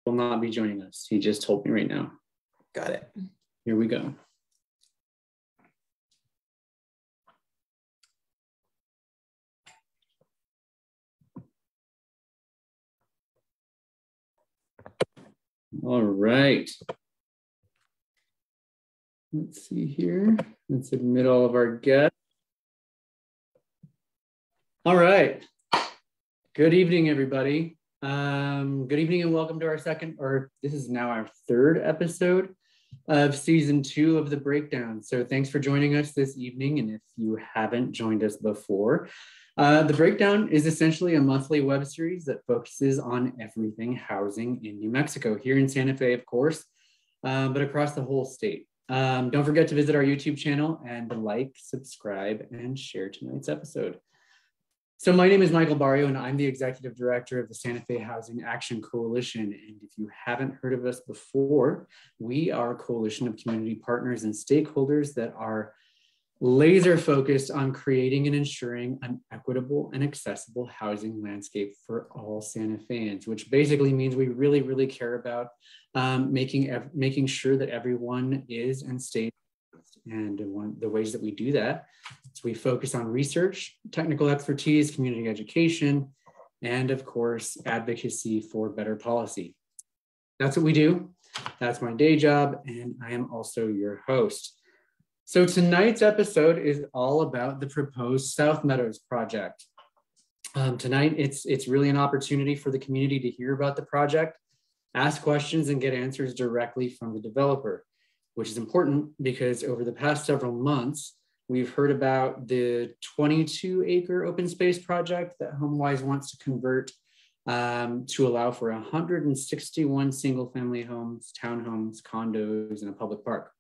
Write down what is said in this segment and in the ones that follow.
will not be joining us. He just told me right now. Got it. Here we go. All right. Let's see here. Let's admit all of our guests. All right. Good evening, everybody. Good evening and welcome to our this is now our third episode of season 2 of The Breakdown. So thanks for joining us this evening. And if you haven't joined us before, The Breakdown is essentially a monthly web series that focuses on everything housing in New Mexico, here in Santa Fe, of course, but across the whole state. Don't forget to visit our YouTube channel and like, subscribe, and share tonight's episode. So my name is Michael Barrio, and I'm the Executive Director of the Santa Fe Housing Action Coalition. And if you haven't heard of us before, we are a coalition of community partners and stakeholders that are laser focused on creating and ensuring an equitable and accessible housing landscape for all Santa Feans, which basically means we really, really care about making sure that everyone is and stays. And one of the ways that we do that is we focus on research, technical expertise, community education, and of course, advocacy for better policy. That's what we do. That's my day job, and I am also your host. So tonight's episode is all about the proposed South Meadows project. Tonight, it's really an opportunity for the community to hear about the project, ask questions, and get answers directly from the developer, which is important because over the past several months, we've heard about the 22-acre open space project that Homewise wants to convert to allow for 161 single-family homes, townhomes, condos, and a public park.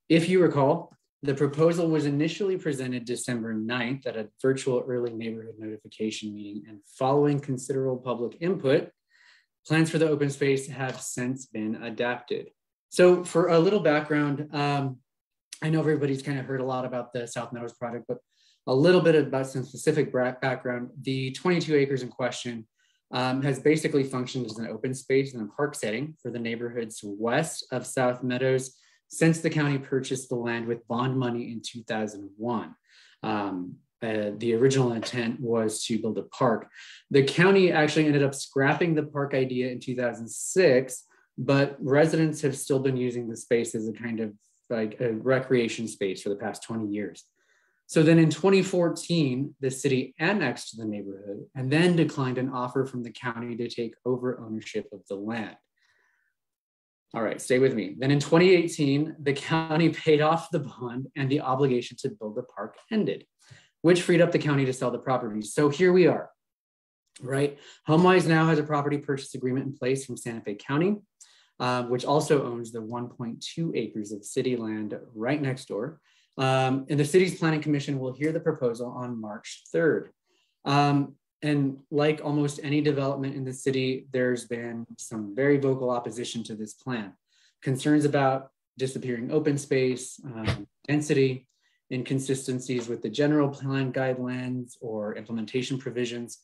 If you recall, the proposal was initially presented December 9th at a virtual early neighborhood notification meeting, and following considerable public input, plans for the open space have since been adapted. So for a little background, I know everybody's kind of heard a lot about the South Meadows project, but a little bit about some specific background. The 22 acres in question has basically functioned as an open space in a park setting for the neighborhoods west of South Meadows since the county purchased the land with bond money in 2001. The original intent was to build a park. The county actually ended up scrapping the park idea in 2006, but residents have still been using the space as a kind of like a recreation space for the past 20 years. So then in 2014, the city annexed the neighborhood and then declined an offer from the county to take over ownership of the land. All right, stay with me. Then in 2018, the county paid off the bond and the obligation to build the park ended, which freed up the county to sell the property. So here we are, right? Homewise now has a property purchase agreement in place from Santa Fe County, which also owns the 1.2 acres of city land right next door. And the city's planning commission will hear the proposal on March 3rd. And like almost any development in the city, there's been some very vocal opposition to this plan. Concerns about disappearing open space, density, inconsistencies with the general plan guidelines or implementation provisions.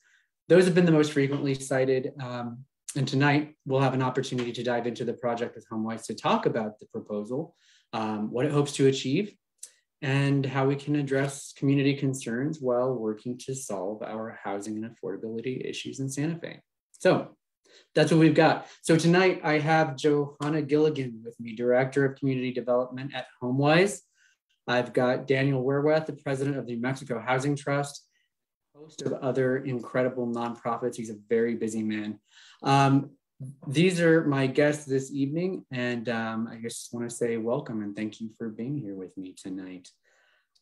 Those have been the most frequently cited. And tonight, we'll have an opportunity to dive into the project with Homewise to talk about the proposal, what it hopes to achieve, and how we can address community concerns while working to solve our housing and affordability issues in Santa Fe. So that's what we've got. So tonight, I have Johanna Gilligan with me, Director of Community Development at Homewise. I've got Daniel Werwath, the President of the New Mexico Housing Trust, host of other incredible nonprofits. He's a very busy man. These are my guests this evening, and I just want to say welcome and thank you for being here with me tonight.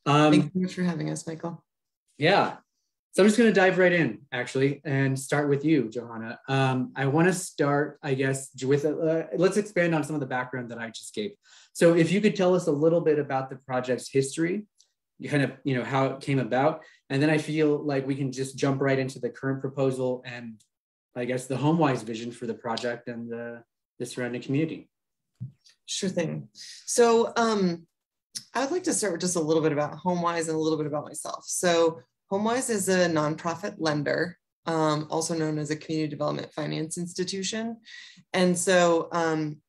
Thank you so much for having us, Michael. Yeah, so I'm just going to dive right in, actually, and start with you, Johanna. I want to start, I guess, with let's expand on some of the background that I just gave. So if you could tell us a little bit about the project's history, kind of, how it came about, and then I feel like we can just jump right into the current proposal and I guess the Homewise vision for the project and the surrounding community. Sure thing. So I would like to start with just a little bit about Homewise and a little bit about myself. So Homewise is a nonprofit lender also known as a community development finance institution. And so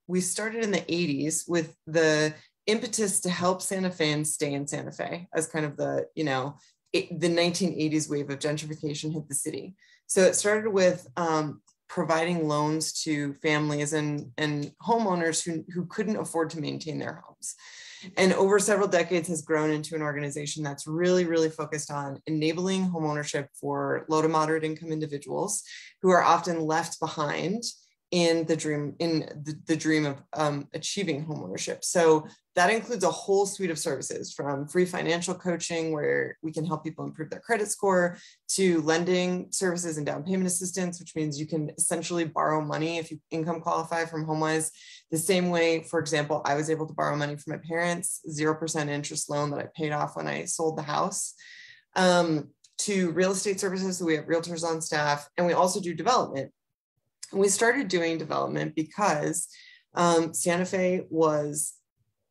we started in the 80s with the impetus to help Santa Feans stay in Santa Fe as kind of the, the 1980s wave of gentrification hit the city. So it started with providing loans to families and homeowners who couldn't afford to maintain their homes. And over several decades has grown into an organization that's really, really focused on enabling homeownership for low to moderate income individuals who are often left behind in the dream of achieving homeownership. So that includes a whole suite of services, from free financial coaching, where we can help people improve their credit score, to lending services and down payment assistance, which means you can essentially borrow money if you income qualify from Homewise. The same way, for example, I was able to borrow money from my parents, 0% interest loan that I paid off when I sold the house, to real estate services. So we have realtors on staff, and we also do development. And we started doing development because Santa Fe was,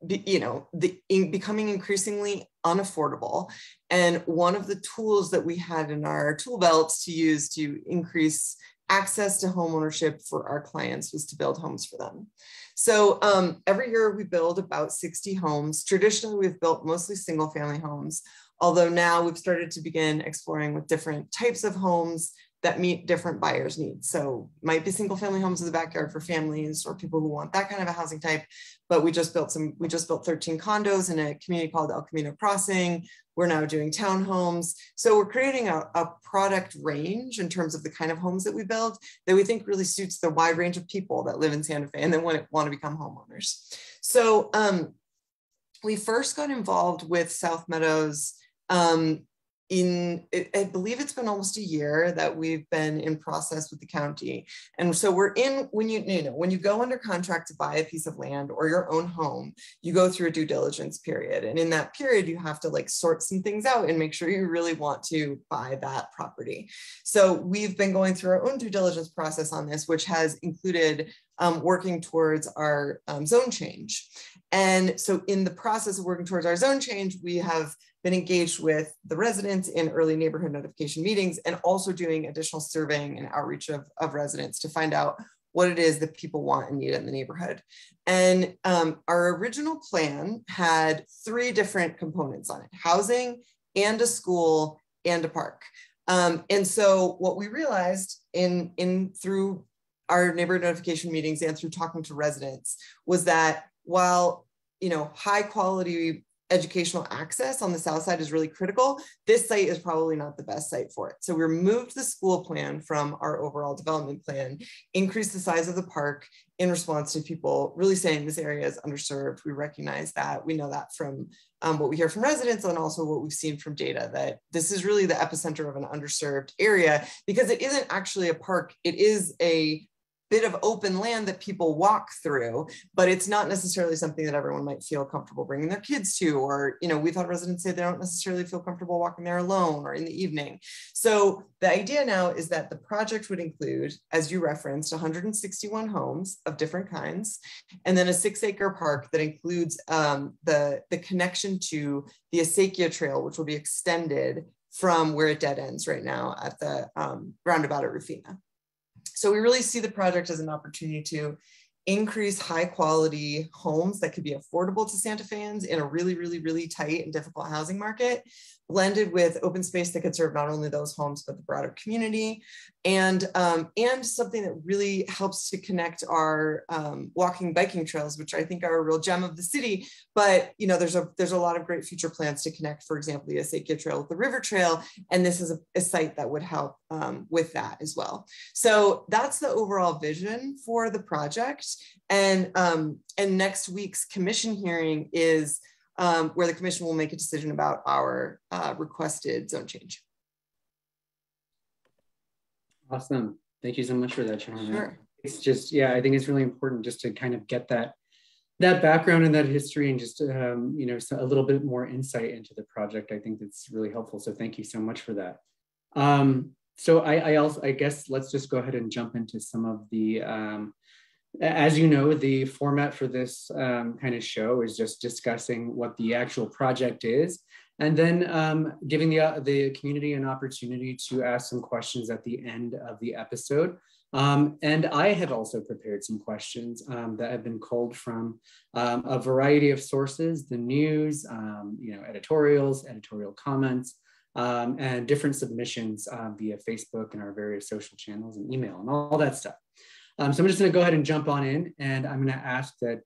becoming increasingly unaffordable. And one of the tools that we had in our tool belts to use to increase access to homeownership for our clients was to build homes for them. So every year we build about 60 homes. Traditionally, we've built mostly single family homes, although now we've started to begin exploring with different types of homes that meet different buyers' needs. So might be single family homes in the backyard for families or people who want that kind of a housing type. But we just built 13 condos in a community called El Camino Crossing. We're now doing townhomes. So we're creating a product range in terms of the kind of homes that we build that we think really suits the wide range of people that live in Santa Fe and then want to become homeowners. So we first got involved with South Meadows I believe it's been almost a year that we've been in process with the county. And so we're when you go under contract to buy a piece of land or your own home, you go through a due diligence period. And in that period, you have to sort some things out and make sure you really want to buy that property. So we've been going through our own due diligence process on this, which has included working towards our zone change. And so in the process of working towards our zone change, we have been engaged with the residents in early neighborhood notification meetings and also doing additional surveying and outreach of residents to find out what it is that people want and need in the neighborhood. And our original plan had 3 different components on it: housing and a school and a park. And so what we realized through our neighborhood notification meetings and through talking to residents was that while high quality educational access on the south side is really critical, this site is probably not the best site for it. So we removed the school plan from our overall development plan, increased the size of the park in response to people really saying this area is underserved. We recognize that. We know that from what we hear from residents and also what we've seen from data, that this is really the epicenter of an underserved area because it isn't actually a park. It is a bit of open land that people walk through, but it's not necessarily something that everyone might feel comfortable bringing their kids to, or, we've had residents say they don't necessarily feel comfortable walking there alone or in the evening. So the idea now is that the project would include, as you referenced, 161 homes of different kinds, and then a 6-acre park that includes the connection to the Acequia Trail, which will be extended from where it dead ends right now at the roundabout at Rufina. So we really see the project as an opportunity to increase high quality homes that could be affordable to Santa Feans in a really, really, really tight and difficult housing market, blended with open space that could serve not only those homes, but the broader community, and something that really helps to connect our walking, biking trails, which I think are a real gem of the city. But there's a lot of great future plans to connect, for example, the Acequia Trail with the River Trail, and this is a site that would help with that as well. So that's the overall vision for the project. And next week's commission hearing is where the commission will make a decision about our requested zone change. Awesome. Thank you so much for that, Johanna. Sure. It's just, I think it's really important just to kind of get that background and that history and just, so a little bit more insight into the project. I think that's really helpful. So thank you so much for that. So I guess let's just go ahead and jump into some of the, as you know, the format for this kind of show is just discussing what the actual project is and then giving the community an opportunity to ask some questions at the end of the episode. And I have also prepared some questions that have been culled from a variety of sources, the news, editorials, editorial comments, and different submissions via Facebook and our various social channels and email and all that stuff. So I'm just going to go ahead and jump on in, and I'm going to ask that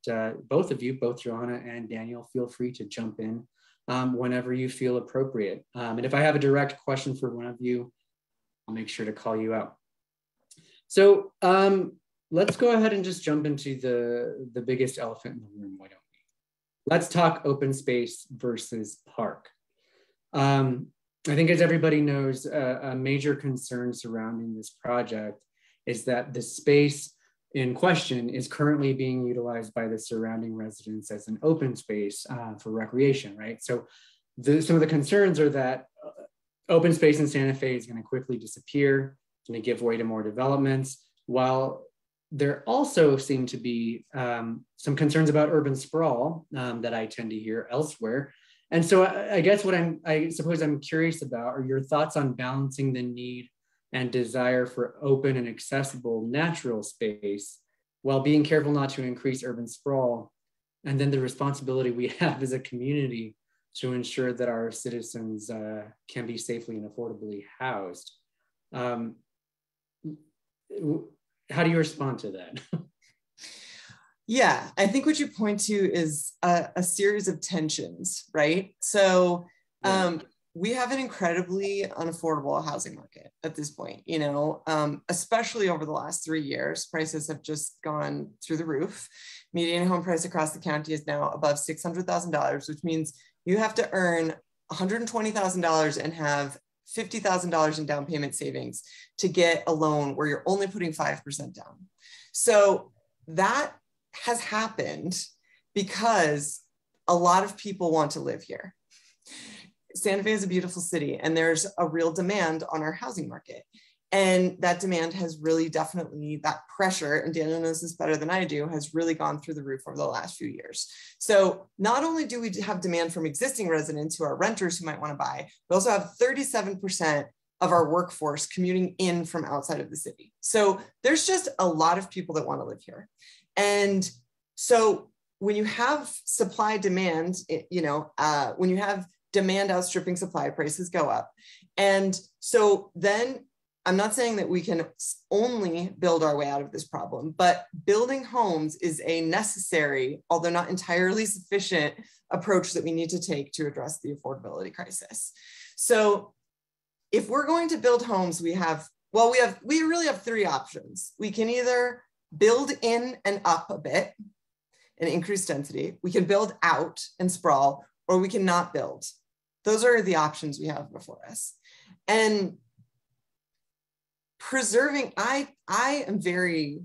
both of you, both Johanna and Daniel, feel free to jump in whenever you feel appropriate. And if I have a direct question for one of you, I'll make sure to call you out. So let's go ahead and just jump into the biggest elephant in the room, why don't we? Let's talk open space versus park. I think, as everybody knows, a major concern surrounding this project is that the space in question is currently being utilized by the surrounding residents as an open space for recreation, right? So some of the concerns are that open space in Santa Fe is going to quickly disappear, going to give way to more developments, while there also seem to be some concerns about urban sprawl that I tend to hear elsewhere. And so I guess what I suppose I'm curious about are your thoughts on balancing the need and desire for open and accessible natural space while being careful not to increase urban sprawl, and then the responsibility we have as a community to ensure that our citizens can be safely and affordably housed. How do you respond to that? Yeah, I think what you point to is a series of tensions, right? So we have an incredibly unaffordable housing market at this point, especially over the last 3 years. Prices have just gone through the roof. Median home price across the county is now above $600,000, which means you have to earn $120,000 and have $50,000 in down payment savings to get a loan where you're only putting 5% down. So that has happened because a lot of people want to live here. Santa Fe is a beautiful city, and there's a real demand on our housing market. And that demand has really definitely, that pressure, and Daniel knows this better than I do, has really gone through the roof over the last few years. So not only do we have demand from existing residents who are renters who might want to buy, we also have 37% of our workforce commuting in from outside of the city. So there's just a lot of people that want to live here. And so when you have supply demand, when you have demand outstripping supply, prices go up. And so then I'm not saying that we can only build our way out of this problem, but building homes is a necessary, although not entirely sufficient, approach that we need to take to address the affordability crisis. So if we're going to build homes, we really have three options. We can either build in and up a bit and increase density. We can build out and sprawl, or we can not build. Those are the options we have before us. And preserving, I'm very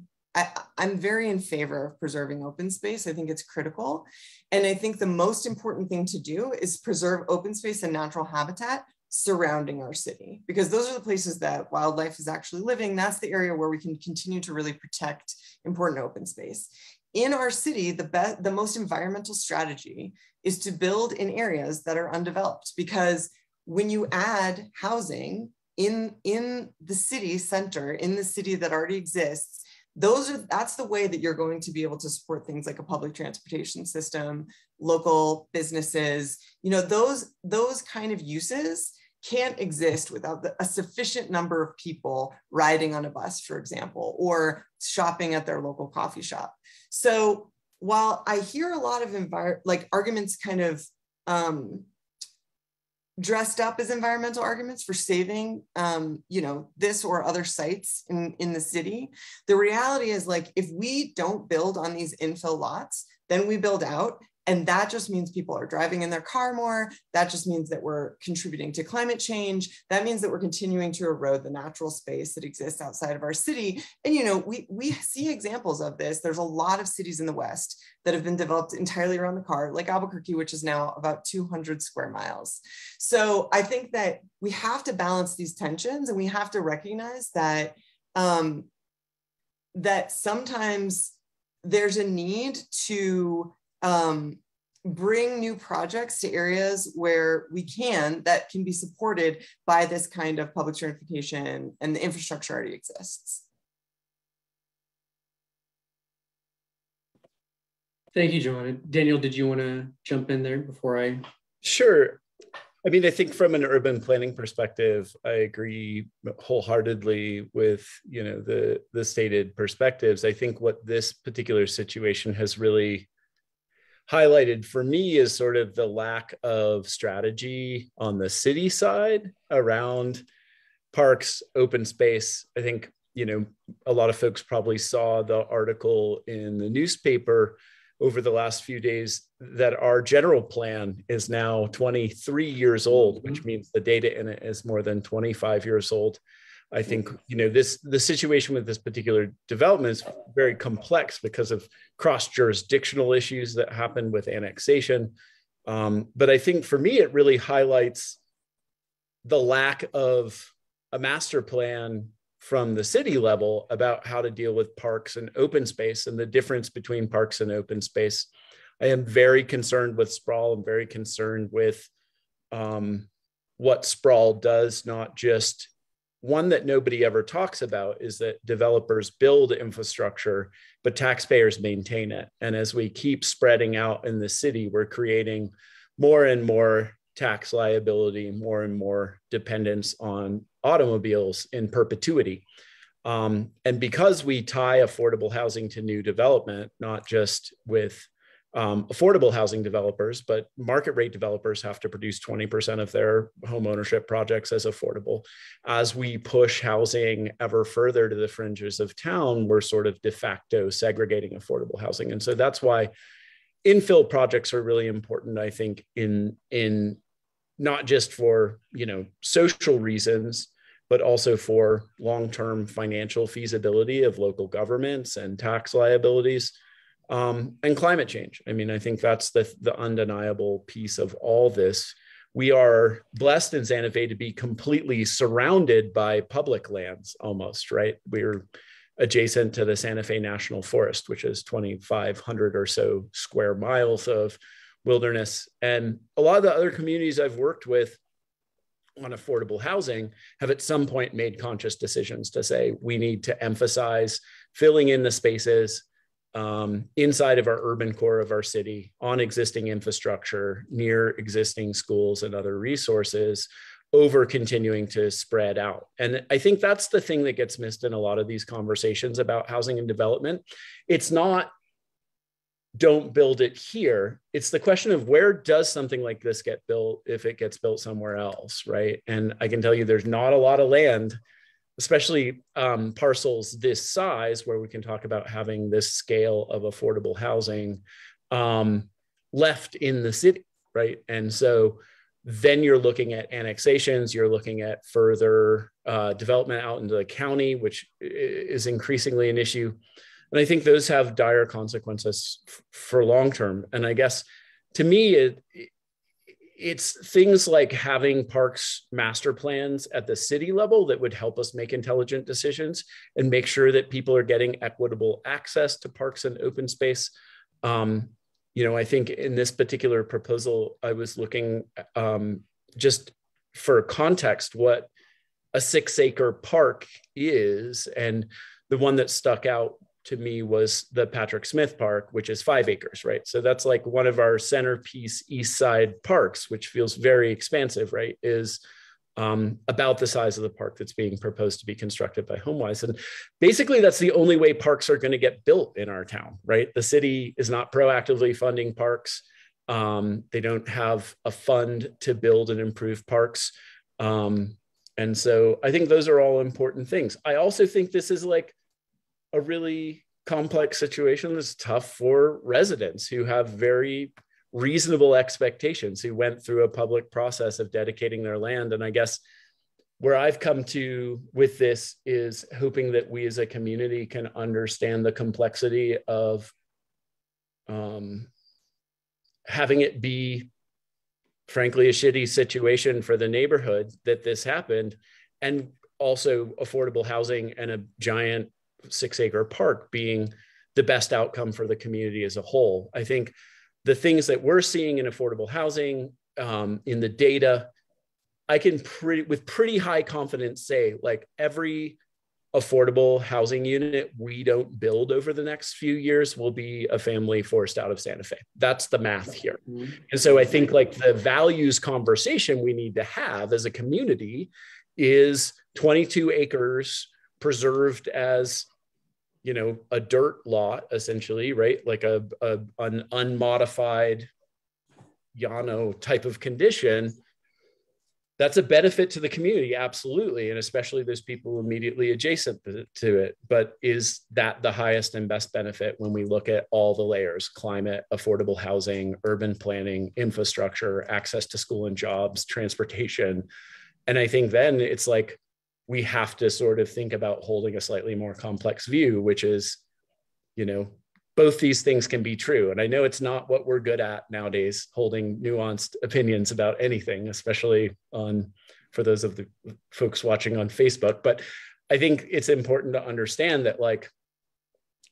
in favor of preserving open space. I think it's critical. And I think the most important thing to do is preserve open space and natural habitat surrounding our city, because those are the places that wildlife is actually living. That's the area where we can continue to really protect important open space. In our city, the most environmental strategy is to build in areas that are undeveloped, because when you add housing in the city center, in the city that already exists, that's the way that you're going to be able to support things like a public transportation system, local businesses. Those kind of uses can't exist without a sufficient number of people riding on a bus, for example, or shopping at their local coffee shop. So while I hear a lot of arguments kind of dressed up as environmental arguments for saving, this or other sites in the city, the reality is, if we don't build on these infill lots, then we build out. And that just means people are driving in their car more. That just means that we're contributing to climate change. That means that we're continuing to erode the natural space that exists outside of our city. And, we see examples of this. There's a lot of cities in the West that have been developed entirely around the car, like Albuquerque, which is now about 200 square miles. So I think that we have to balance these tensions, and we have to recognize that, that sometimes there's a need to bring new projects to areas where we can, that can be supported by this kind of public certification, and the infrastructure already exists. Thank you, Johanna. Daniel, did you want to jump in there before I? Sure. I mean, I think from an urban planning perspective, I agree wholeheartedly with, you know, the stated perspectives. I think what this particular situation has really highlighted for me is sort of the lack of strategy on the city side around parks, open space. I think, you know, a lot of folks probably saw the article in the newspaper over the last few days that our general plan is now 23 years old, which means the data in it is more than 25 years old. I think, you know, the situation with this particular development is very complex because of cross-jurisdictional issues that happen with annexation. But I think for me, it really highlights the lack of a master plan from the city level about how to deal with parks and open space and the difference between parks and open space. I am very concerned with sprawl. I'm very concerned with what sprawl does, not just one that nobody ever talks about is that developers build infrastructure, but taxpayers maintain it. And as we keep spreading out in the city, we're creating more and more tax liability, more and more dependence on automobiles in perpetuity. And because we tie affordable housing to new development, not just with affordable housing developers, but market rate developers have to produce 20% of their home ownership projects as affordable. As we push housing ever further to the fringes of town, we're sort of de facto segregating affordable housing. And so that's why infill projects are really important, I think, in not just for, you know, social reasons, but also for long-term financial feasibility of local governments and tax liabilities. And climate change. I mean, I think that's the undeniable piece of all this. We are blessed in Santa Fe to be completely surrounded by public lands almost, right? We're adjacent to the Santa Fe National Forest, which is 2,500 or so square miles of wilderness. And a lot of the other communities I've worked with on affordable housing have at some point made conscious decisions to say, we need to emphasize filling in the spaces inside of our urban core of our city on existing infrastructure, near existing schools and other resources, over continuing to spread out. And I think that's the thing that gets missed in a lot of these conversations about housing and development. It's not, don't build it here. It's the question of, where does something like this get built if it gets built somewhere else, right? And I can tell you there's not a lot of land, especially parcels this size, where we can talk about having this scale of affordable housing left in the city, right? And so then you're looking at annexations, you're looking at further development out into the county, which is increasingly an issue. And I think those have dire consequences for long-term. And I guess to me, it's things like having parks master plans at the city level that would help us make intelligent decisions and make sure that people are getting equitable access to parks and open space. You know, I think in this particular proposal, I was looking just for context what a 6-acre park is. And the one that stuck out to me was the Patrick Smith Park, which is 5 acres, right? So that's like one of our centerpiece East Side parks, which feels very expansive, right? Is about the size of the park that's being proposed to be constructed by Homewise. And basically that's the only way parks are going to get built in our town, right? The city is not proactively funding parks. They don't have a fund to build and improve parks. And so I think those are all important things. I also think this is like a really complex situation that's tough for residents who have very reasonable expectations, who went through a public process of dedicating their land. And I guess where I've come to with this is hoping that we as a community can understand the complexity of having it be, frankly, a shitty situation for the neighborhood that this happened, and also affordable housing and a giant 6-acre park being the best outcome for the community as a whole. I think the things that we're seeing in affordable housing, in the data, I can with pretty high confidence say, like, every affordable housing unit we don't build over the next few years will be a family forced out of Santa Fe. That's the math here. And so I think, like, the values conversation we need to have as a community is 22 acres preserved as, you know, a dirt lot, essentially, right? Like an unmodified Llano type of condition. That's a benefit to the community, absolutely, and especially those people immediately adjacent to it. But is that the highest and best benefit when we look at all the layers: climate, affordable housing, urban planning, infrastructure, access to school and jobs, transportation? And I think then it's like we have to sort of think about holding a slightly more complex view, which is, you know, both these things can be true. And I know it's not what we're good at nowadays, holding nuanced opinions about anything, especially for those of the folks watching on Facebook. But I think it's important to understand that, like,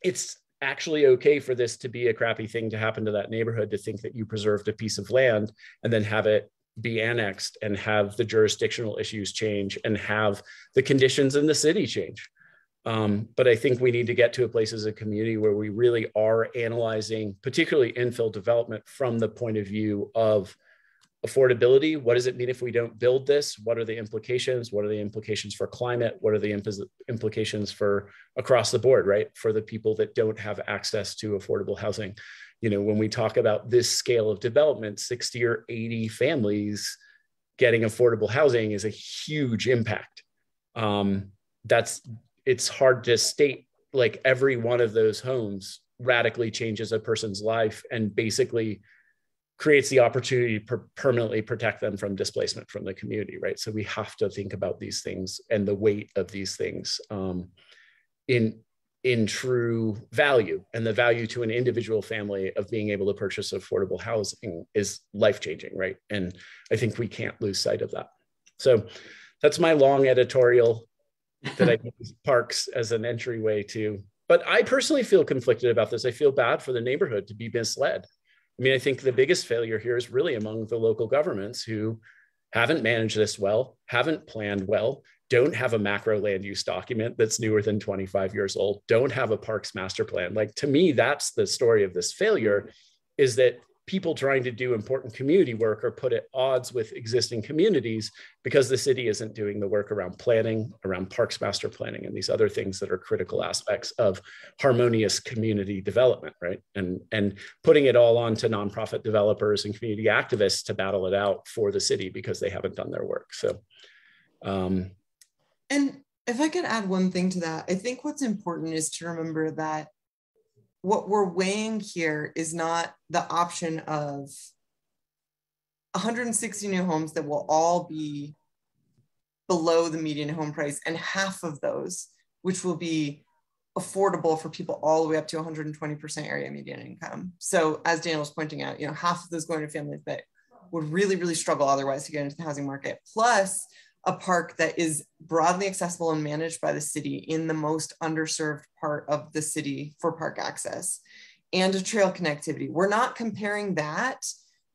it's actually okay for this to be a crappy thing to happen to that neighborhood, to think that you preserved a piece of land and then have it be annexed and have the jurisdictional issues change and have the conditions in the city change. But I think we need to get to a place as a community where we really are analyzing, particularly infill development, from the point of view of affordability. What does it mean if we don't build this? What are the implications? What are the implications for climate? What are the implications for across the board, right? For the people that don't have access to affordable housing. You know, when we talk about this scale of development, 60 or 80 families getting affordable housing is a huge impact. It's hard to state, like, every one of those homes radically changes a person's life and basically creates the opportunity to permanently protect them from displacement from the community, right? So we have to think about these things and the weight of these things in true value. And the value to an individual family of being able to purchase affordable housing is life-changing, right? And I think we can't lose sight of that. So that's my long editorial that I use parks as an entryway to. But I personally feel conflicted about this. I feel bad for the neighborhood to be misled. I mean, I think the biggest failure here is really among the local governments who haven't managed this well, haven't planned well, don't have a macro land use document that's newer than 25 years old, don't have a parks master plan. Like, to me, that's the story of this failure, is that people trying to do important community work are put at odds with existing communities because the city isn't doing the work around planning, around parks master planning, and these other things that are critical aspects of harmonious community development, right? And putting it all onto nonprofit developers and community activists to battle it out for the city because they haven't done their work. So, and if I could add one thing to that, I think what's important is to remember that what we're weighing here is not the option of 160 new homes that will all be below the median home price, and half of those, which will be affordable for people all the way up to 120% area median income. So as Daniel was pointing out, you know, half of those going to families that would really, really struggle otherwise to get into the housing market, plus a park that is broadly accessible and managed by the city in the most underserved part of the city for park access, and a trail connectivity. We're not comparing that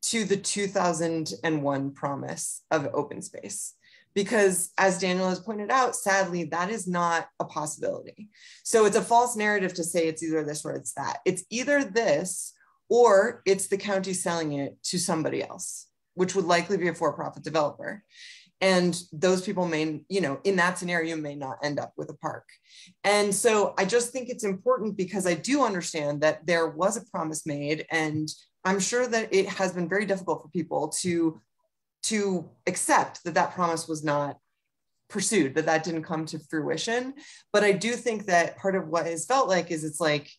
to the 2001 promise of open space, because as Daniel has pointed out, sadly, that is not a possibility. So it's a false narrative to say it's either this or it's that. It's either this or it's the county selling it to somebody else, which would likely be a for-profit developer. And those people may, you know, in that scenario, may not end up with a park. And so I just think it's important, because I do understand that there was a promise made, and I'm sure that it has been very difficult for people to accept that that promise was not pursued, that didn't come to fruition. But I do think that part of what it's felt like is it's like,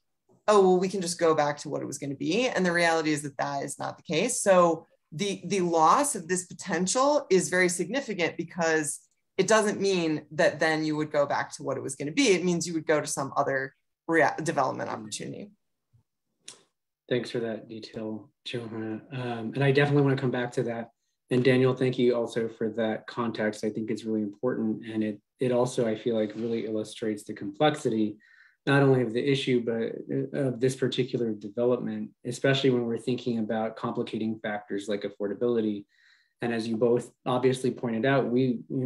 oh, well, we can just go back to what it was going to be. And the reality is that that is not the case. So the loss of this potential is very significant, because it doesn't mean that then you would go back to what it was going to be. It means you would go to some other development opportunity. Thanks for that detail, Johanna. And I definitely want to come back to that. And Daniel, thank you also for that context. I think it's really important. And it also, I feel like, really illustrates the complexity not only of the issue, but of this particular development, especially when we're thinking about complicating factors like affordability. And as you both obviously pointed out,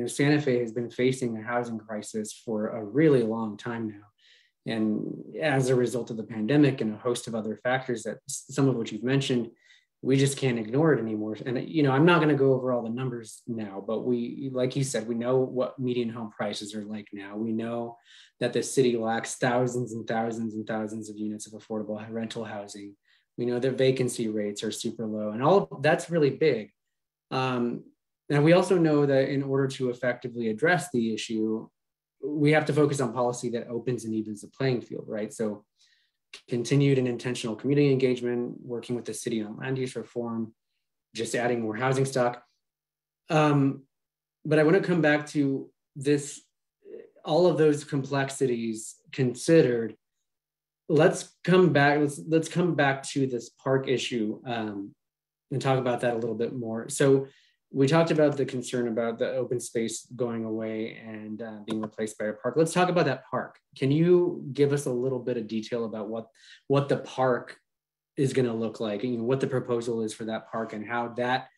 Santa Fe has been facing a housing crisis for a really long time now. And as a result of the pandemic and a host of other factors, that some of which you've mentioned, we just can't ignore it anymore. And I'm not going to go over all the numbers now, but we, like you said, we know what median home prices are like now. We know that the city lacks thousands and thousands and thousands of units of affordable rental housing. We know that vacancy rates are super low, and all of that's really big. And we also know that in order to effectively address the issue, we have to focus on policy that opens and evens the playing field, right? So continued and intentional community engagement, working with the city on land use reform, just adding more housing stock. But I want to come back to this, all of those complexities considered. Let's come back to this park issue and talk about that a little bit more. So we talked about the concern about the open space going away and being replaced by a park. Let's talk about that park. Can you give us a little bit of detail about what the park is going to look like, and what the proposal is for that park, and how that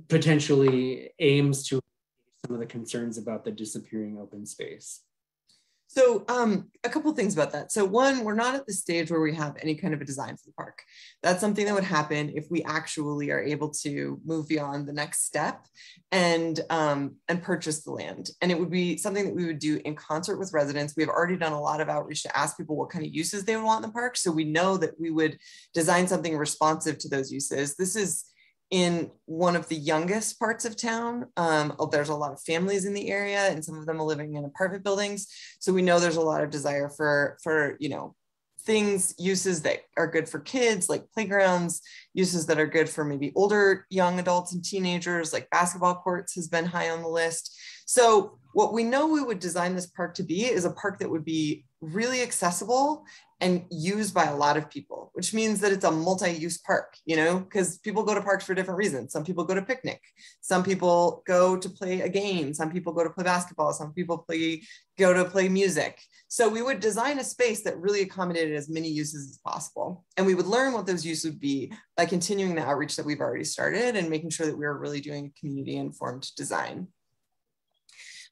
potentially aims to some of the concerns about the disappearing open space? So a couple of things about that. So one, we're not at the stage where we have any kind of a design for the park. That's something that would happen if we actually are able to move beyond the next step and purchase the land. And it would be something that we would do in concert with residents. We have already done a lot of outreach to ask people what kind of uses they would want in the park. So we know that we would design something responsive to those uses. This is in one of the youngest parts of town. There's a lot of families in the area, and some of them are living in apartment buildings. So we know there's a lot of desire for uses that are good for kids, like playgrounds, uses that are good for maybe older young adults and teenagers, like basketball courts has been high on the list. So what we know we would design this park to be is a park that would be really accessible and used by a lot of people, which means that it's a multi-use park, because people go to parks for different reasons. Some people go to picnic, some people go to play a game, some people go to play basketball, some people go to play music. So we would design a space that really accommodated as many uses as possible. And we would learn what those uses would be by continuing the outreach that we've already started and making sure that we were really doing community-informed design.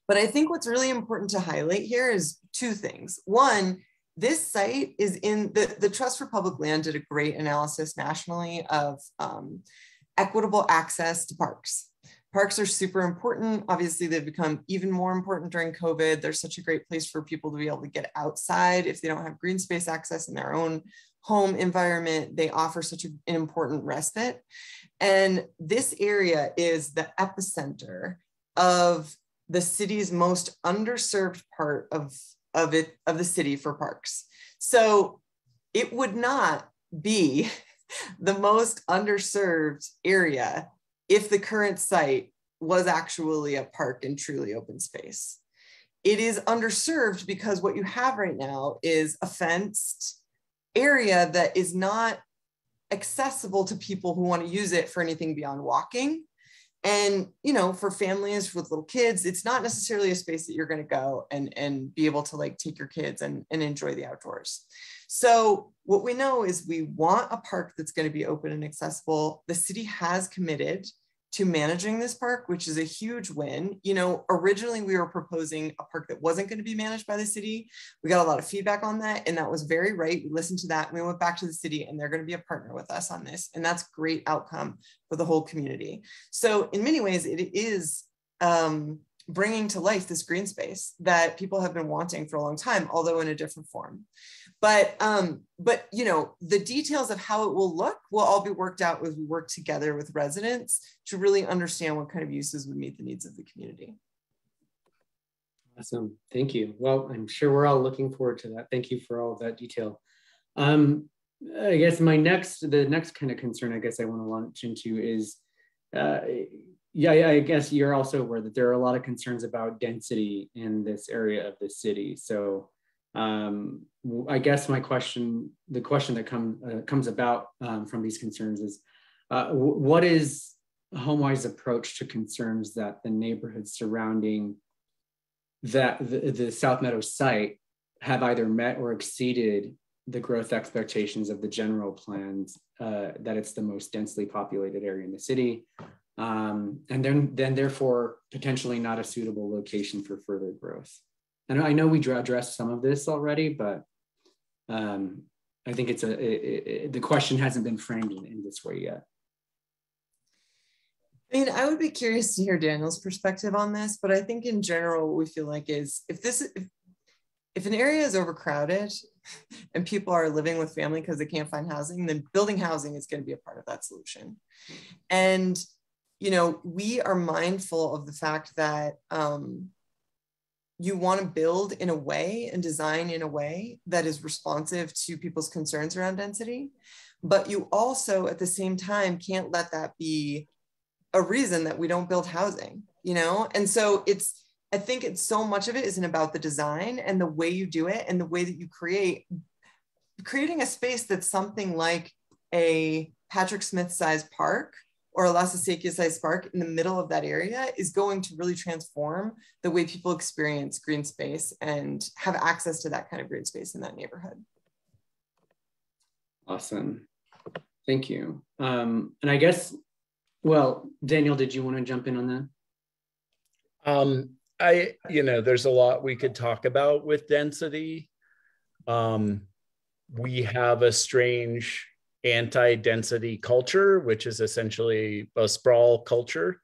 But I think what's really important to highlight here is two things. One, this site is in the Trust for Public Land did a great analysis nationally of equitable access to parks. Parks are super important. Obviously, they've become even more important during COVID. They're such a great place for people to be able to get outside if they don't have green space access in their own home environment. They offer such an important respite. And this area is the epicenter of the city's most underserved part of the city for parks. So it would not be the most underserved area if the current site was actually a park and truly open space. It is underserved because what you have right now is a fenced area that is not accessible to people who want to use it for anything beyond walking. And, for families with little kids, it's not necessarily a space that you're going to go and be able to take your kids and enjoy the outdoors. So what we know is we want a park that's going to be open and accessible. The city has committed to managing this park, which is a huge win. Originally we were proposing a park that wasn't going to be managed by the city. We got a lot of feedback on that, and that was very right. We listened to that, and we went back to the city, and they're going to be a partner with us on this. And that's great outcome for the whole community. So in many ways, it is bringing to life this green space that people have been wanting for a long time, although in a different form. But the details of how it will look will all be worked out as we work together with residents to really understand what kind of uses would meet the needs of the community. Awesome, thank you. Well, I'm sure we're all looking forward to that. Thank you for all of that detail. I guess the next kind of concern I guess I want to launch into is, I guess you're also aware that there are a lot of concerns about density in this area of the city. So I guess the question that comes about from these concerns is, what is Homewise approach to concerns that the neighborhoods surrounding the South Meadows site have either met or exceeded the growth expectations of the general plans, that it's the most densely populated area in the city, and then therefore potentially not a suitable location for further growth. And I know we addressed some of this already, but I think the question hasn't been framed in this way yet. I mean, I would be curious to hear Daniel's perspective on this, but I think in general, what we feel like is if an area is overcrowded and people are living with family because they can't find housing, then building housing is going to be a part of that solution. And, you know, we are mindful of the fact that you want to build in a way and design in a way that is responsive to people's concerns around density, but you also at the same time can't let that be a reason that we don't build housing, you know? And so I think it's so much of it isn't about the design and the way you do it and the way that you creating a space that's something like a Patrick Smith-sized park or a Las Acequias-sized park in the middle of that area is going to really transform the way people experience green space and have access to that kind of green space in that neighborhood. Awesome, thank you. And I guess, well, Daniel, did you want to jump in on that? There's a lot we could talk about with density. We have a strange anti-density culture, which is essentially a sprawl culture.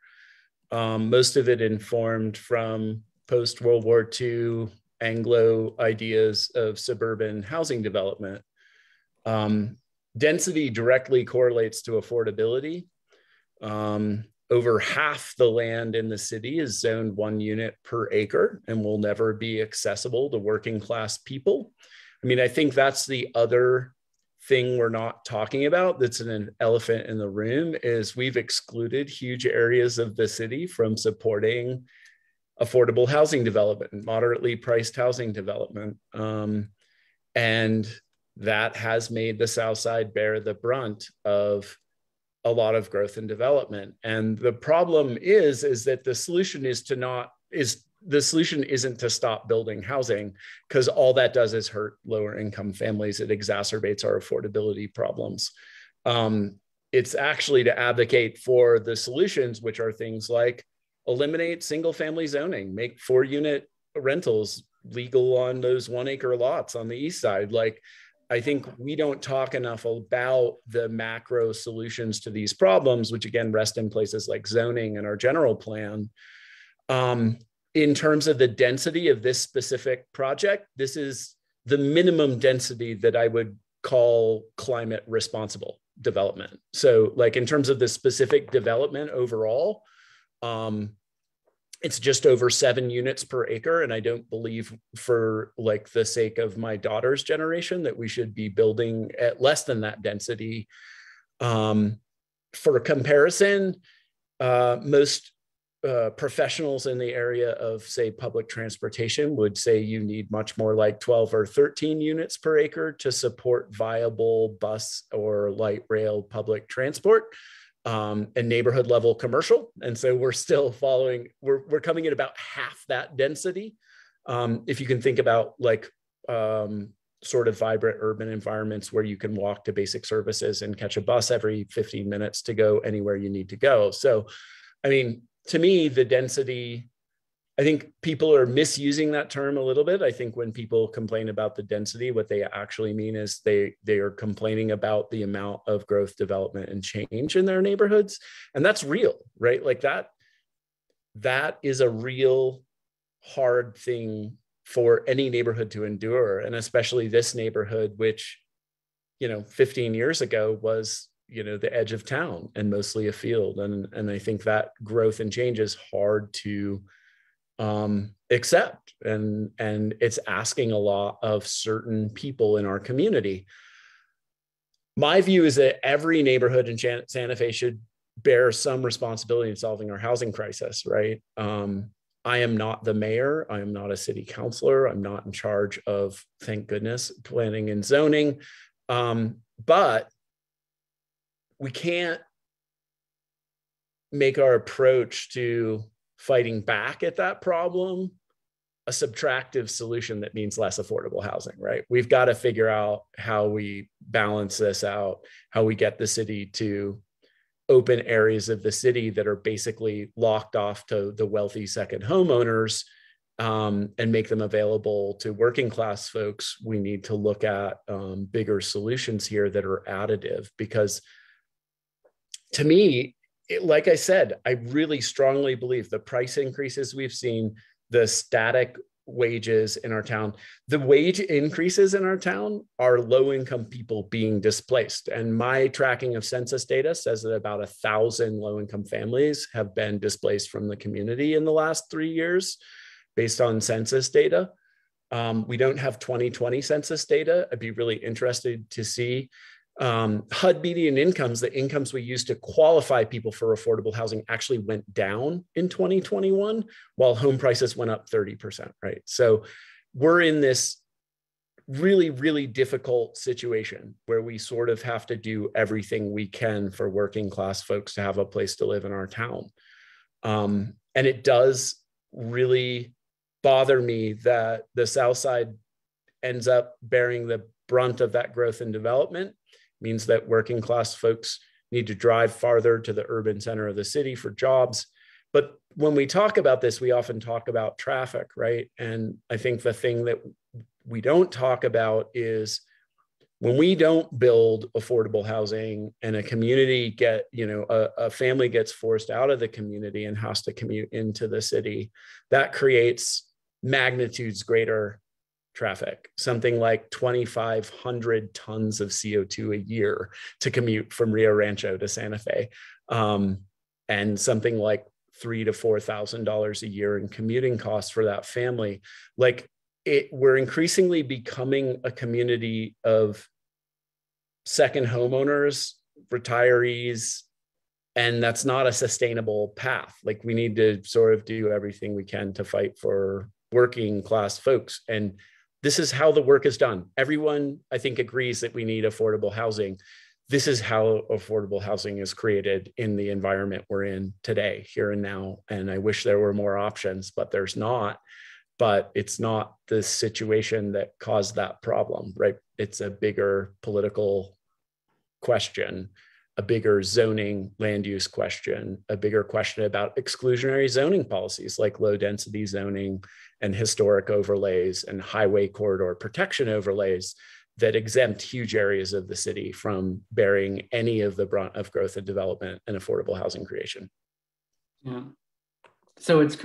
Most of it informed from post-World War II Anglo ideas of suburban housing development. Density directly correlates to affordability. Over half the land in the city is zoned 1 unit per acre and will never be accessible to working class people. I mean, I think that's the other thing we're not talking about that's an elephant in the room is we've excluded huge areas of the city from supporting affordable housing development and moderately priced housing development. And that has made the South Side bear the brunt of a lot of growth and development. And the problem is that the solution isn't to stop building housing, because all that does is hurt lower income families. It exacerbates our affordability problems. It's actually to advocate for the solutions, which are things like eliminate single family zoning, make 4-unit rentals legal on those 1 acre lots on the east side. Like, I think we don't talk enough about the macro solutions to these problems, which again rest in places like zoning and our general plan. In terms of the density of this specific project, this is the minimum density that I would call climate responsible development. So like in terms of the specific development overall, it's just over 7 units per acre. And I don't believe for like the sake of my daughter's generation that we should be building at less than that density. For comparison, most professionals in the area of, say, public transportation would say you need much more like 12 or 13 units per acre to support viable bus or light rail public transport. And neighborhood level commercial. And so we're still we're coming at about half that density. If you can think about like sort of vibrant urban environments where you can walk to basic services and catch a bus every 15 minutes to go anywhere you need to go. So, I mean, to me, the density, I think people are misusing that term a little bit. I think when people complain about the density, what they actually mean is they are complaining about the amount of growth, development, and change in their neighborhoods. And that's real, right? Like that is a real hard thing for any neighborhood to endure. And especially this neighborhood, which, 15 years ago was, the edge of town and mostly a field. And I think that growth and change is hard to accept, and it's asking a lot of certain people in our community. My view is that every neighborhood in Santa Fe should bear some responsibility in solving our housing crisis, right? I am not the mayor. I am not a city councilor. I'm not in charge of, thank goodness, planning and zoning. But we can't make our approach to fighting back at that problem a subtractive solution that means less affordable housing, right? We've got to figure out how we balance this out, how we get the city to open areas of the city that are basically locked off to the wealthy second homeowners, and make them available to working class folks. We need to look at bigger solutions here that are additive, because to me, like I said, I really strongly believe the price increases we've seen, the static wages in our town, the wage increases in our town are low-income people being displaced. And my tracking of census data says that about 1,000 low-income families have been displaced from the community in the last 3 years, based on census data. We don't have 2020 census data. I'd be really interested to see HUD median incomes, the incomes we use to qualify people for affordable housing, actually went down in 2021, while home prices went up 30%, right? So we're in this really, really difficult situation where we sort of have to do everything we can for working class folks to have a place to live in our town. And it does really bother me that the South Side ends up bearing the brunt of that growth and development. Means that working class folks need to drive farther to the urban center of the city for jobs. But when we talk about this, we often talk about traffic, right? And I think the thing that we don't talk about is when we don't build affordable housing and a community a family gets forced out of the community and has to commute into the city, that creates magnitudes greater traffic, something like 2,500 tons of CO2 a year to commute from Rio Rancho to Santa Fe, and something like $3,000 to $4,000 a year in commuting costs for that family. We're increasingly becoming a community of second homeowners, retirees, and that's not a sustainable path. We need to sort of do everything we can to fight for working class folks. And this is how the work is done. Everyone, I think, agrees that we need affordable housing. This is how affordable housing is created in the environment we're in today, here and now. And I wish there were more options, but there's not. But it's not the situation that caused that problem, right? It's a bigger political question, a bigger zoning land use question, a bigger question about exclusionary zoning policies like low density zoning and historic overlays and highway corridor protection overlays that exempt huge areas of the city from bearing any of the brunt of growth and development and affordable housing creation. Yeah. So it's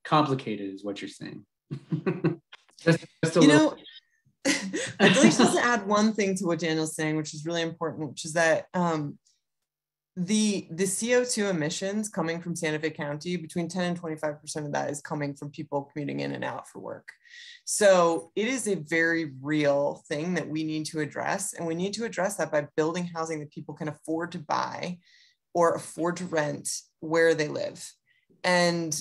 complicated is what you're saying. just a little. I'd like just to add one thing to what Daniel's saying, which is really important, which is that the CO2 emissions coming from Santa Fe County, between 10 and 25% of that is coming from people commuting in and out for work. So it is a very real thing that we need to address. And we need to address that by building housing that people can afford to buy or afford to rent where they live. And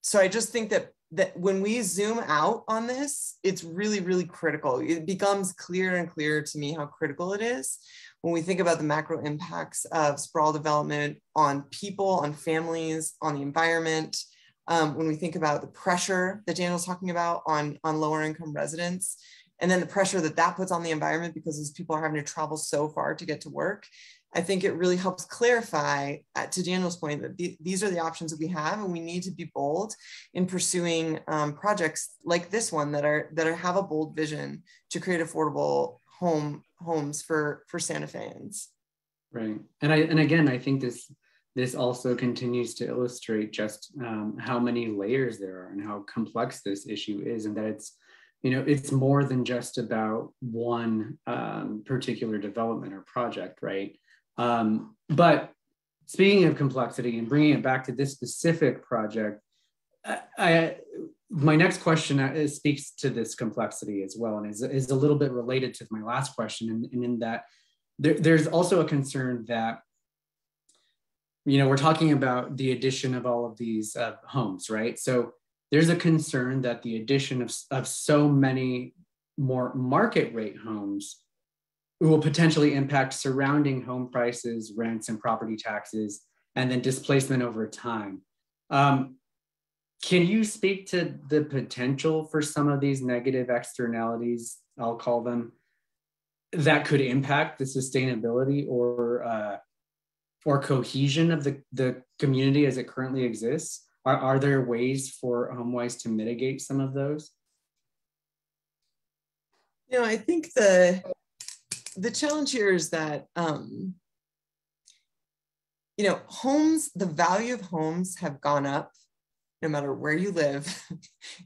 so I just think that when we zoom out on this, it's really, really critical. It becomes clearer and clearer to me how critical it is when we think about the macro impacts of sprawl development on people, on families, on the environment. When we think about the pressure that Daniel's talking about on lower income residents, and then the pressure that puts on the environment because these people are having to travel so far to get to work. I think it really helps clarify, to Daniel's point, that these are the options that we have, and we need to be bold in pursuing projects like this one that have a bold vision to create affordable homes for Santa Feans. Right, and again, I think this also continues to illustrate just how many layers there are and how complex this issue is, and that it's more than just about one particular development or project, right? But speaking of complexity and bringing it back to this specific project, my next question speaks to this complexity as well, and is a little bit related to my last question, and in that there's also a concern that, we're talking about the addition of all of these homes, right? So there's a concern that the addition of so many more market rate homes will potentially impact surrounding home prices, rents, and property taxes, and then displacement over time. Can you speak to the potential for some of these negative externalities, I'll call them, that could impact the sustainability or cohesion of the community as it currently exists? Are there ways for Homewise to mitigate some of those? I think the challenge here is that homes, the value of homes have gone up no matter where you live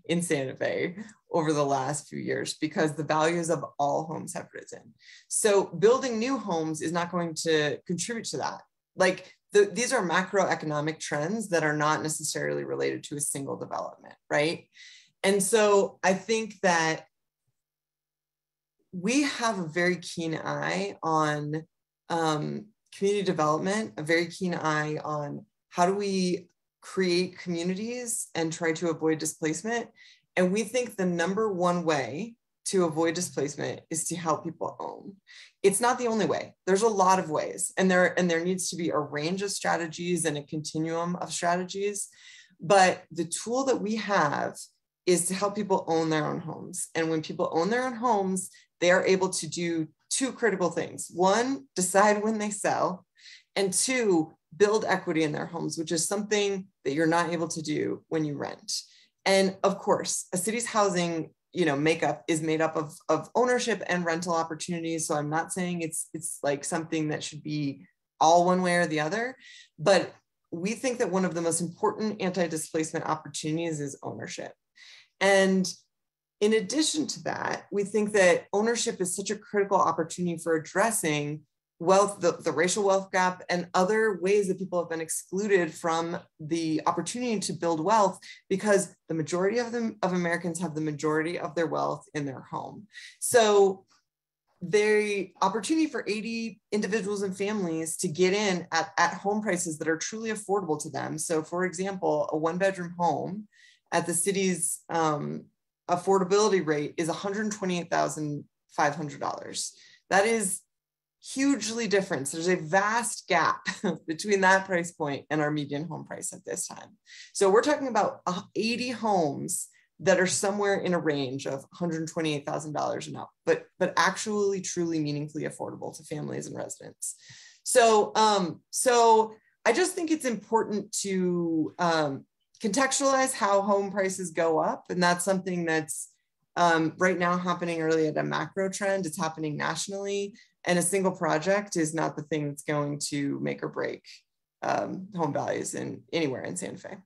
in Santa Fe over the last few years, because the values of all homes have risen. So building new homes is not going to contribute to that. Like these are macroeconomic trends that are not necessarily related to a single development, right? And so I think that we have a very keen eye on community development, a very keen eye on how do we create communities and try to avoid displacement. And we think the number one way to avoid displacement is to help people own. It's not the only way. There's a lot of ways, and there needs to be a range of strategies and a continuum of strategies. But the tool that we have is to help people own their own homes. And when people own their own homes, they are able to do two critical things. One, decide when they sell, and two, build equity in their homes, which is something that you're not able to do when you rent. And of course, a city's housing makeup is made up of ownership and rental opportunities. So I'm not saying it's like something that should be all one way or the other, but we think that one of the most important anti-displacement opportunities is ownership. And in addition to that, we think that ownership is such a critical opportunity for addressing wealth, the racial wealth gap, and other ways that people have been excluded from the opportunity to build wealth, because the majority of Americans have the majority of their wealth in their home. So the opportunity for 80 individuals and families to get in at home prices that are truly affordable to them. So for example, a one-bedroom home at the city's affordability rate is $128,500. That is hugely different. So there's a vast gap between that price point and our median home price at this time. So we're talking about 80 homes that are somewhere in a range of $128,000 and up, but actually truly meaningfully affordable to families and residents. So I just think it's important to contextualize how home prices go up. And that's something that's right now happening really at a macro trend. It's happening nationally. And a single project is not the thing that's going to make or break home values anywhere in Santa Fe.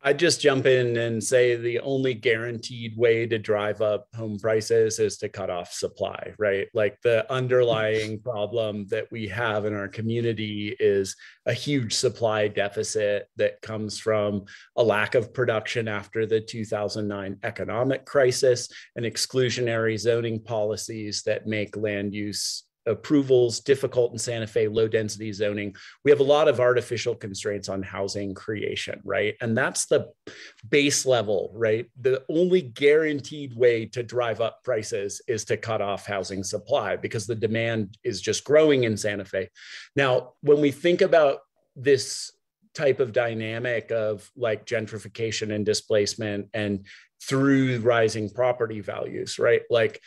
I'd just jump in and say the only guaranteed way to drive up home prices is to cut off supply, right? Like the underlying problem that we have in our community is a huge supply deficit that comes from a lack of production after the 2009 economic crisis and exclusionary zoning policies that make land use approvals difficult in Santa Fe, low density zoning. We have a lot of artificial constraints on housing creation, right? And that's the base level, right? The only guaranteed way to drive up prices is to cut off housing supply, because the demand is just growing in Santa Fe. Now, when we think about this type of dynamic of like gentrification and displacement and through rising property values, right? Like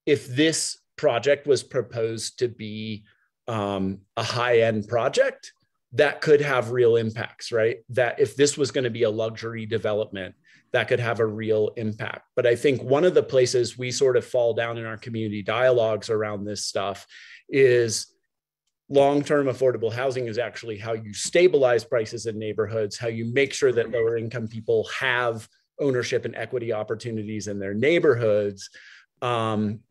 if this project was proposed to be a high-end project, that could have real impacts, right? That if this was going to be a luxury development, that could have a real impact. But I think one of the places we sort of fall down in our community dialogues around this stuff is long-term affordable housing is actually how you stabilize prices in neighborhoods, how you make sure that lower income people have ownership and equity opportunities in their neighborhoods.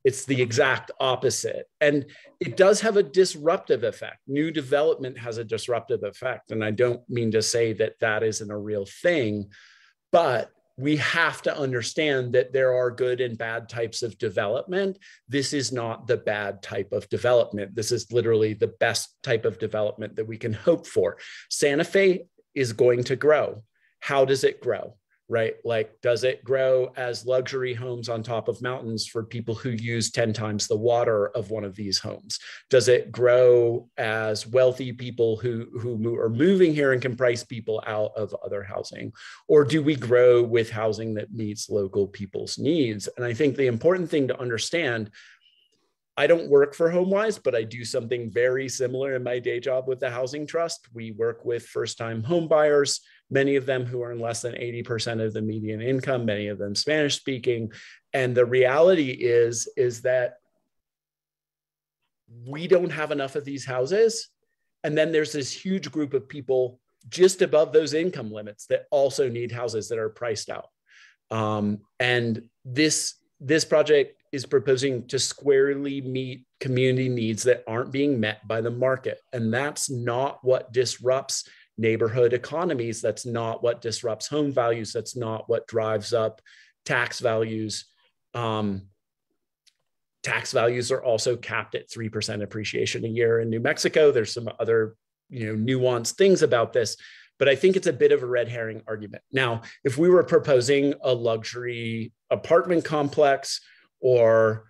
It's the exact opposite. And it does have a disruptive effect. New development has a disruptive effect. And I don't mean to say that that isn't a real thing, but we have to understand that there are good and bad types of development. This is not the bad type of development. This is literally the best type of development that we can hope for. Santa Fe is going to grow. How does it grow? right? Like, does it grow as luxury homes on top of mountains for people who use 10 times the water of one of these homes? Does it grow as wealthy people who are moving here and can price people out of other housing? Or do we grow with housing that meets local people's needs? And I think the important thing to understand, I don't work for Homewise, but I do something very similar in my day job with the Housing Trust. We work with first-time home buyers, many of them who earn less than 80% of the median income, many of them Spanish speaking. And the reality is that we don't have enough of these houses. And then there's this huge group of people just above those income limits that also need houses that are priced out. And this project is proposing to squarely meet community needs that aren't being met by the market. And that's not what disrupts neighborhood economies. That's not what disrupts home values. That's not what drives up tax values. Tax values are also capped at 3% appreciation a year in New Mexico. There's some other, nuanced things about this, but I think it's a bit of a red herring argument. Now, if we were proposing a luxury apartment complex or,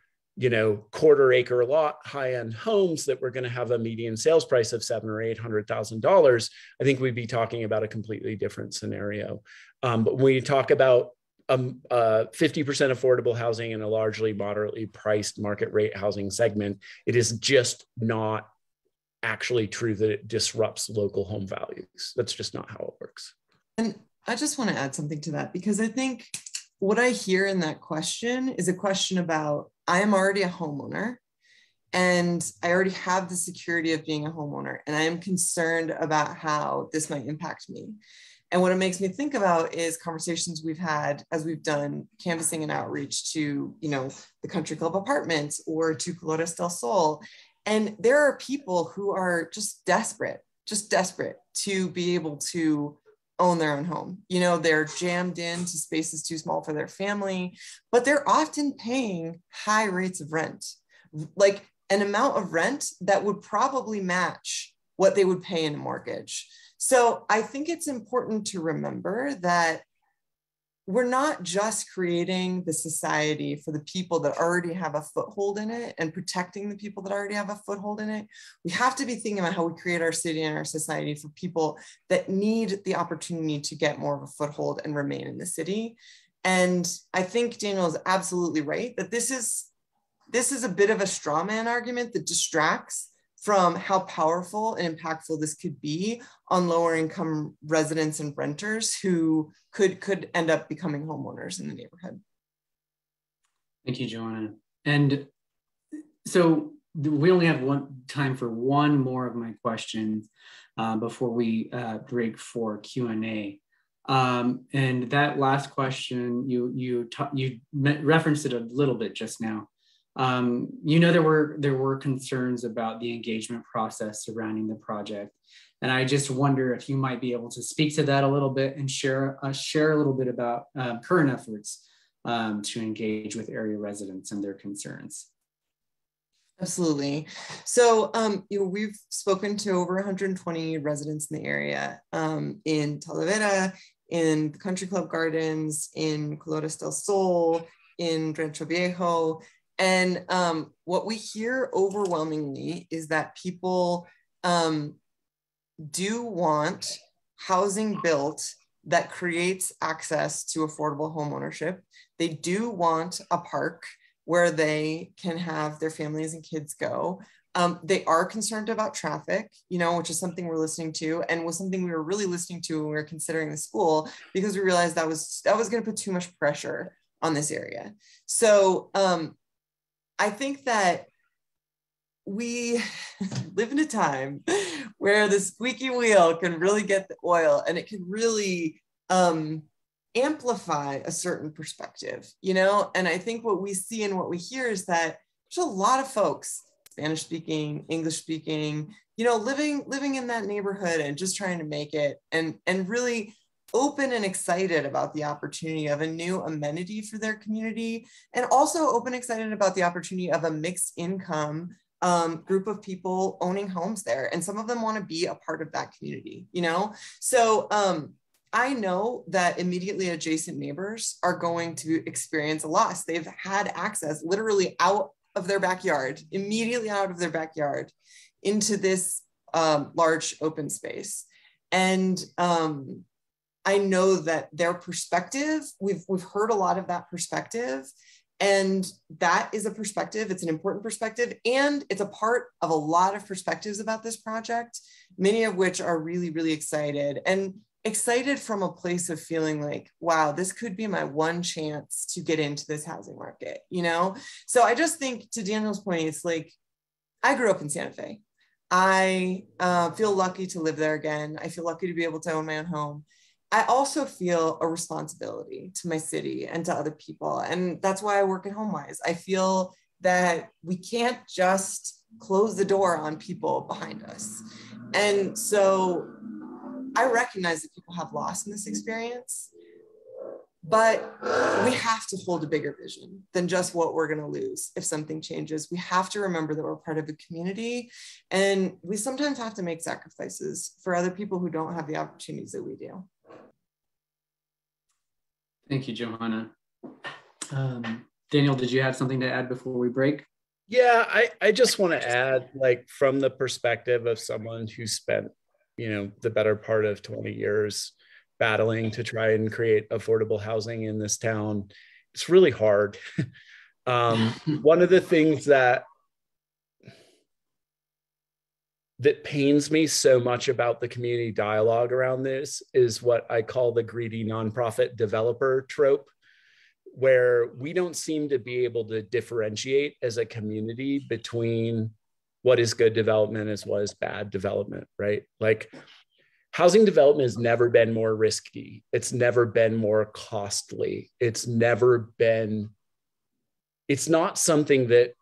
quarter acre lot, high-end homes that were going to have a median sales price of $700,000 or $800,000, I think we'd be talking about a completely different scenario. But when you talk about 50% affordable housing in a largely moderately priced market rate housing segment, it is just not actually true that it disrupts local home values. That's just not how it works. And I just want to add something to that, because I think what I hear in that question is a question about, I am already a homeowner and I already have the security of being a homeowner, and I am concerned about how this might impact me. And what it makes me think about is conversations we've had as we've done canvassing and outreach to, the Country Club Apartments or to Colores del Sol. And there are people who are just desperate to be able to own their own home. They're jammed into spaces too small for their family, but they're often paying high rates of rent, like an amount of rent that would probably match what they would pay in a mortgage. So I think it's important to remember that we're not just creating the society for the people that already have a foothold in it and protecting the people that already have a foothold in it. We have to be thinking about how we create our city and our society for people that need the opportunity to get more of a foothold and remain in the city. And I think Daniel is absolutely right that this is a bit of a straw man argument that distracts from how powerful and impactful this could be on lower income residents and renters who could end up becoming homeowners in the neighborhood. Thank you, Johanna. And so we only have time for one more of my questions before we break for Q&A. And that last question, you referenced it a little bit just now. There were concerns about the engagement process surrounding the project. And I just wonder if you might be able to speak to that a little bit and share a little bit about current efforts to engage with area residents and their concerns. Absolutely. So, we've spoken to over 120 residents in the area, in Talavera, in the Country Club Gardens, in Colores del Sol, in Rancho Viejo. And what we hear overwhelmingly is that people do want housing built that creates access to affordable homeownership. They do want a park where they can have their families and kids go. They are concerned about traffic, which is something we're listening to, and was something we were really listening to when we were considering the school, because we realized that was going to put too much pressure on this area. So I think that we live in a time where the squeaky wheel can really get the oil, and it can really amplify a certain perspective, and I think what we see and what we hear is that there's a lot of folks, Spanish speaking, English speaking, living in that neighborhood and just trying to make it, and really open and excited about the opportunity of a new amenity for their community, and also open and excited about the opportunity of a mixed income group of people owning homes there. And some of them want to be a part of that community, So I know that immediately adjacent neighbors are going to experience a loss. They've had access literally out of their backyard, immediately out of their backyard into this large open space. And I know that their perspective, we've heard a lot of that perspective, and that is a perspective. It's an important perspective, and it's a part of a lot of perspectives about this project, many of which are really, really excited, and excited from a place of feeling like, wow, this could be my one chance to get into this housing market, you know? So I just think, to Daniel's point, it's like, I grew up in Santa Fe. I feel lucky to live there again. I feel lucky to be able to own my own home. I also feel a responsibility to my city and to other people. And that's why I work at Homewise. I feel that we can't just close the door on people behind us. And so I recognize that people have loss in this experience, but we have to hold a bigger vision than just what we're going to lose if something changes. We have to remember that we're part of a community, and we sometimes have to make sacrifices for other people who don't have the opportunities that we do. Thank you, Johanna. Daniel, did you have something to add before we break? Yeah, I just want to add, like, from the perspective of someone who spent, you know, the better part of 20 years battling to try and create affordable housing in this town. It's really hard. One of the things that pains me so much about the community dialogue around this is what I call the greedy nonprofit developer trope, where we don't seem to be able to differentiate as a community between what is good development as what is bad development, right? Like, housing development has never been more risky. It's never been more costly. It's not something that,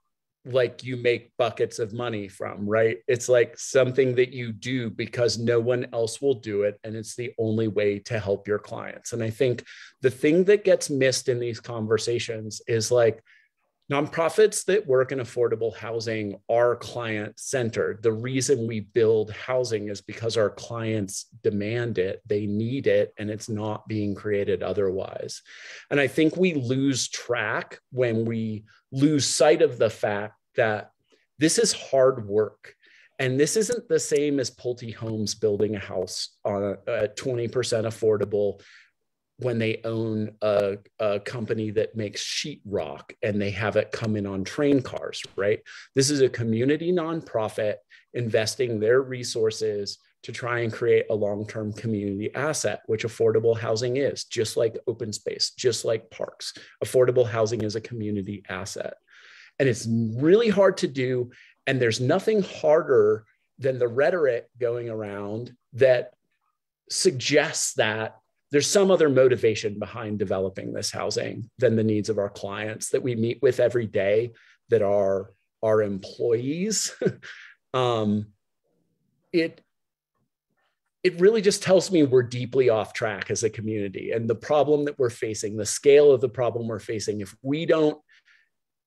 like, you make buckets of money from, right? It's like something that you do because no one else will do it, and it's the only way to help your clients. And I think the thing that gets missed in these conversations is, like, nonprofits that work in affordable housing are client-centered. The reason we build housing is because our clients demand it, they need it, and it's not being created otherwise. And I think we lose track when we lose sight of the fact that this is hard work. And this isn't the same as Pulte Homes building a house on a 20% affordable when they own a company that makes sheetrock and they have it come in on train cars, right? This is a community nonprofit investing their resources to try and create a long-term community asset, which affordable housing is, just like open space, just like parks. Affordable housing is a community asset. And it's really hard to do. And there's nothing harder than the rhetoric going around that suggests that there's some other motivation behind developing this housing than the needs of our clients that we meet with every day, that are our employees. It really just tells me we're deeply off track as a community. And the problem that we're facing, the scale of the problem we're facing, if we don't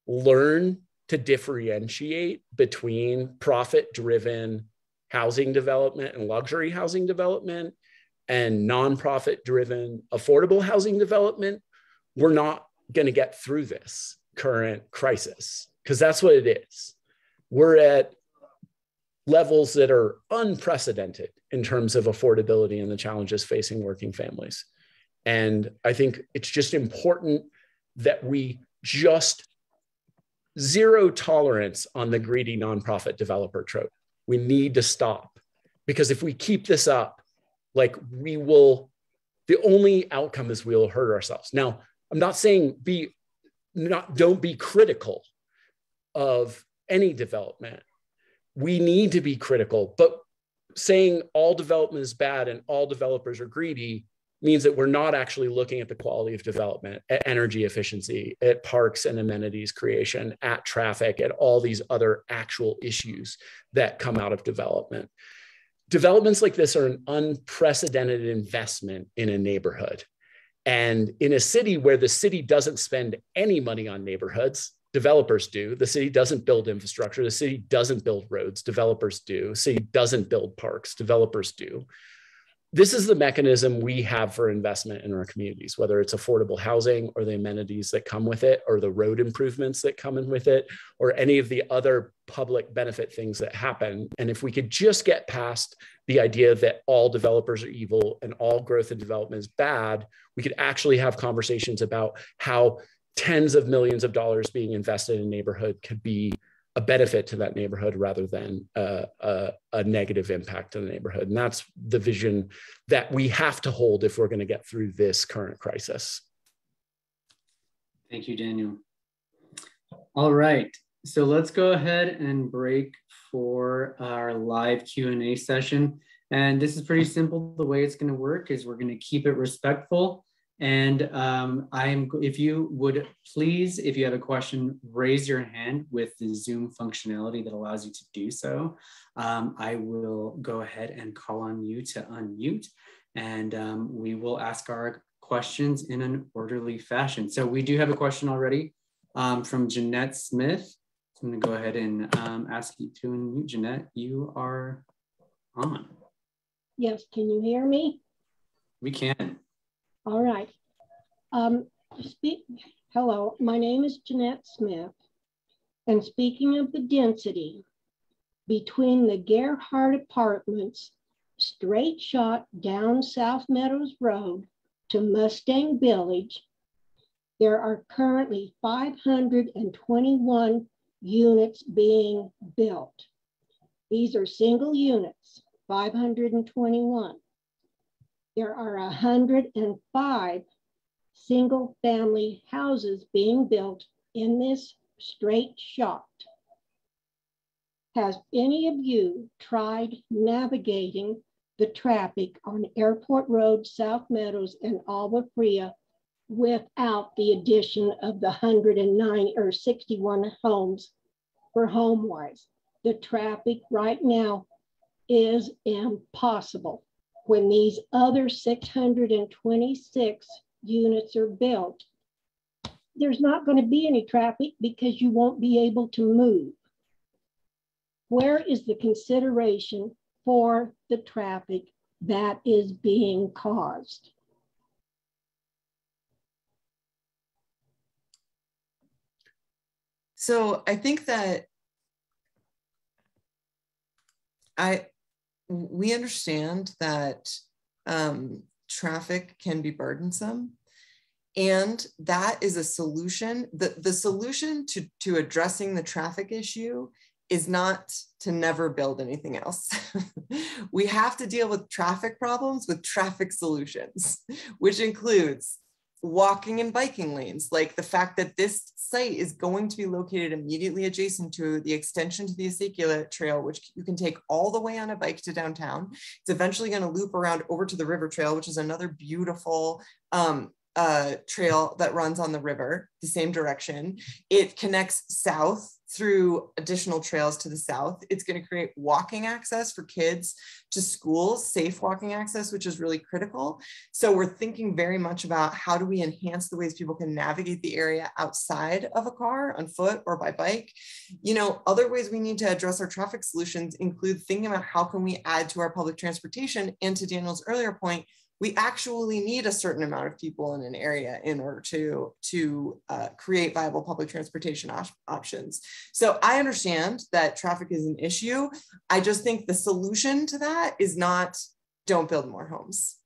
learn to differentiate between profit-driven housing development and luxury housing development and nonprofit driven affordable housing development, we're not going to get through this current crisis, because that's what it is. We're at levels that are unprecedented in terms of affordability and the challenges facing working families. And I think it's just important that we just zero tolerance on the greedy nonprofit developer trope. We need to stop, because if we keep this up, like, the only outcome is we'll hurt ourselves. Now, I'm not saying don't be critical of any development. We need to be critical, but saying all development is bad and all developers are greedy means that we're not actually looking at the quality of development, at energy efficiency, at parks and amenities creation, at traffic, at all these other actual issues that come out of development. Developments like this are an unprecedented investment in a neighborhood. And in a city where the city doesn't spend any money on neighborhoods, developers do. The city doesn't build infrastructure. The city doesn't build roads. Developers do. The city doesn't build parks. Developers do. this is the mechanism we have for investment in our communities, whether it's affordable housing or the amenities that come with it, or the road improvements that come in with it, or any of the other public benefit things that happen. And if we could just get past the idea that all developers are evil and all growth and development is bad, we could actually have conversations about how tens of millions of dollars being invested in a neighborhood could be a benefit to that neighborhood rather than a negative impact on the neighborhood. And that's the vision that we have to hold if we're going to get through this current crisis. Thank you, Daniel. All right, so let's go ahead and break for our live Q&A session. And this is pretty simple. The way it's going to work is we're going to keep it respectful. And if you would please, if you have a question, raise your hand with the Zoom functionality that allows you to do so. I will go ahead and call on you to unmute, and we will ask our questions in an orderly fashion. So we do have a question already from Jeanette Smith. So I'm going to go ahead and ask you to unmute. Jeanette, you are on. Yes, can you hear me? We can. All right. Hello, my name is Jeanette Smith. And speaking of the density, between the Gerhardt Apartments, straight shot down South Meadows Road to Mustang Village, there are currently 521 units being built. These are single units, 521. There are 105 single family houses being built in this straight shot. Has any of you tried navigating the traffic on Airport Road, South Meadows, and Alba Fria without the addition of the 109 or 61 homes for Homewise? The traffic right now is impossible. When these other 626 units are built, there's not going to be any traffic because you won't be able to move. Where is the consideration for the traffic that is being caused? So I think that we understand that traffic can be burdensome, and that is a solution. The solution to addressing the traffic issue is not to never build anything else. We have to deal with traffic problems with traffic solutions, which includes walking and biking lanes, like the fact that this site is going to be located immediately adjacent to the extension to the Acequia Trail, which you can take all the way on a bike to downtown. It's eventually going to loop around over to the River Trail, which is another beautiful trail that runs on the river, the same direction. It connects south through additional trails to the south. It's going to create walking access for kids to schools, safe walking access, which is really critical. So we're thinking very much about how do we enhance the ways people can navigate the area outside of a car, on foot or by bike. You know, other ways we need to address our traffic solutions include thinking about how can we add to our public transportation. And to Daniel's earlier point, we actually need a certain amount of people in an area in order to create viable public transportation options. So I understand that traffic is an issue. I just think the solution to that is not don't build more homes.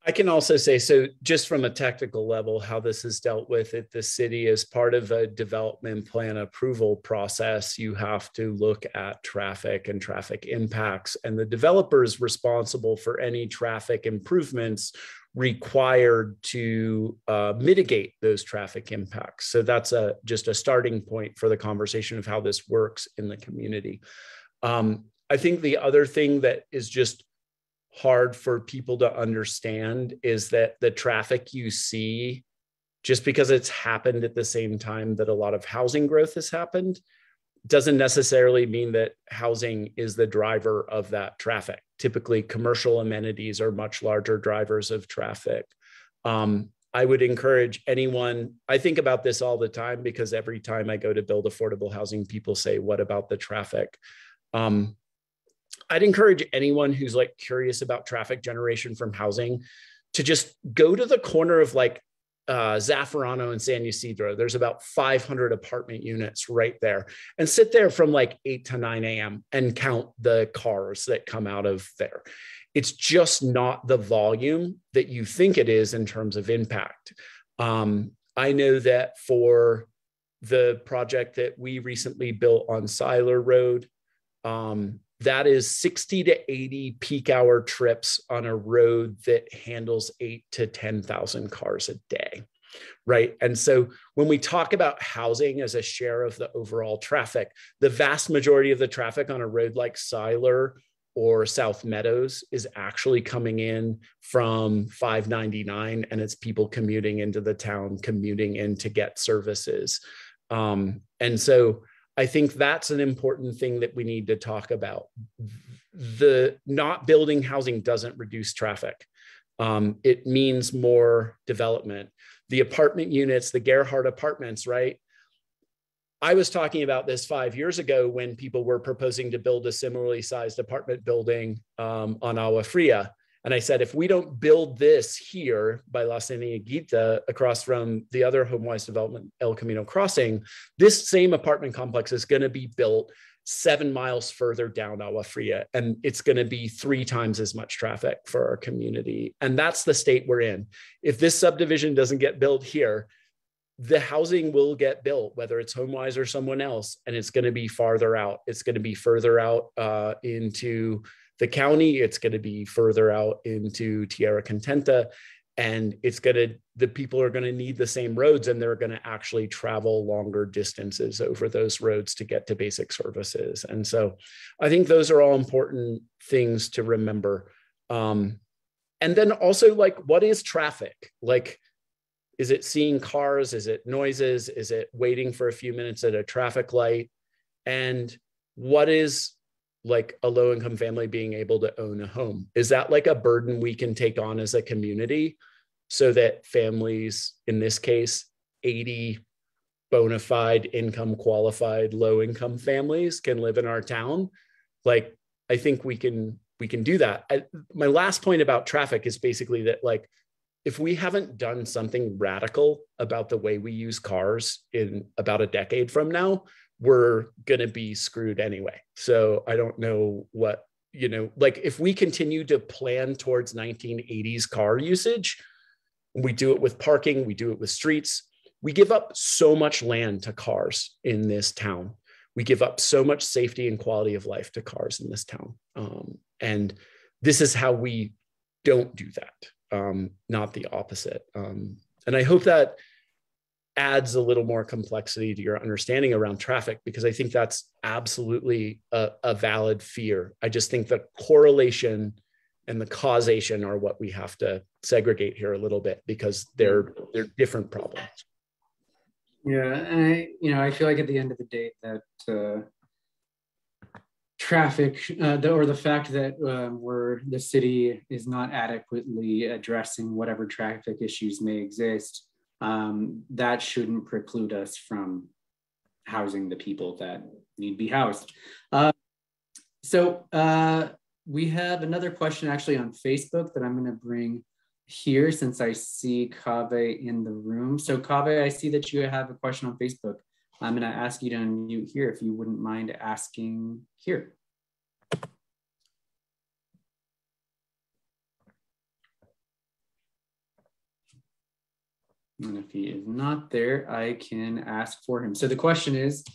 I can also say, so just from a technical level, how this is dealt with at the city as part of a development plan approval process, you have to look at traffic and traffic impacts, and the developer is responsible for any traffic improvements required to mitigate those traffic impacts. So that's just a starting point for the conversation of how this works in the community. I think the other thing that is just hard for people to understand is that the traffic you see, just because it's happened at the same time that a lot of housing growth has happened, doesn't necessarily mean that housing is the driver of that traffic. Typically, commercial amenities are much larger drivers of traffic. I would encourage anyone, I think about this all the time because every time I go to build affordable housing, people say, what about the traffic? I'd encourage anyone who's like curious about traffic generation from housing to just go to the corner of like Zafferano and San Ysidro. There's about 500 apartment units right there, and sit there from like 8 to 9 a.m. and count the cars that come out of there. It's just not the volume that you think it is in terms of impact. I know that for the project that we recently built on Seiler Road, that is 60 to 80 peak hour trips on a road that handles 8 to 10,000 cars a day, right? And so when we talk about housing as a share of the overall traffic, the vast majority of the traffic on a road like Seiler or South Meadows is actually coming in from 599, and it's people commuting into the town, commuting in to get services. And so I think that's an important thing that we need to talk about. The not building housing doesn't reduce traffic. It means more development. The apartment units, the Gerhardt apartments, right? I was talking about this 5 years ago when people were proposing to build a similarly sized apartment building on Agua Fria. And I said, if we don't build this here by La Cieneguita across from the other Homewise development, El Camino Crossing, this same apartment complex is going to be built 7 miles further down Agua Fria. And it's going to be 3 times as much traffic for our community. And that's the state we're in. If this subdivision doesn't get built here, the housing will get built, whether it's Homewise or someone else, and it's going to be farther out. It's going to be further out into the county. It's going to be further out into Tierra Contenta, and the people are going to need the same roads, and they're going to actually travel longer distances over those roads to get to basic services. And so I think those are all important things to remember. And then also, like, what is traffic? Like, is it seeing cars? Is it noises? Is it waiting for a few minutes at a traffic light? And what is like a low-income family being able to own a home? Is that like a burden we can take on as a community so that families, in this case, 80 bona fide, income qualified, low-income families can live in our town? Like, I think we can do that. My last point about traffic is basically that, like, if we haven't done something radical about the way we use cars in about a decade from now, we're going to be screwed anyway. So I don't know what, like, if we continue to plan towards 1980s car usage, we do it with parking, we do it with streets, we give up so much land to cars in this town. We give up so much safety and quality of life to cars in this town. And this is how we don't do that, not the opposite. And I hope that adds a little more complexity to your understanding around traffic, because I think that's absolutely a valid fear. I just think the correlation and the causation are what we have to segregate here a little bit, because they're different problems. Yeah, and I feel like at the end of the day that traffic, or the fact that the city is not adequately addressing whatever traffic issues may exist, that shouldn't preclude us from housing the people that need to be housed. So we have another question actually on Facebook that I'm going to bring here, since I see Kaveh in the room. So Kaveh, I see that you have a question on Facebook. I'm going to ask you to unmute here if you wouldn't mind asking here. And if he is not there, I can ask for him. So the question is,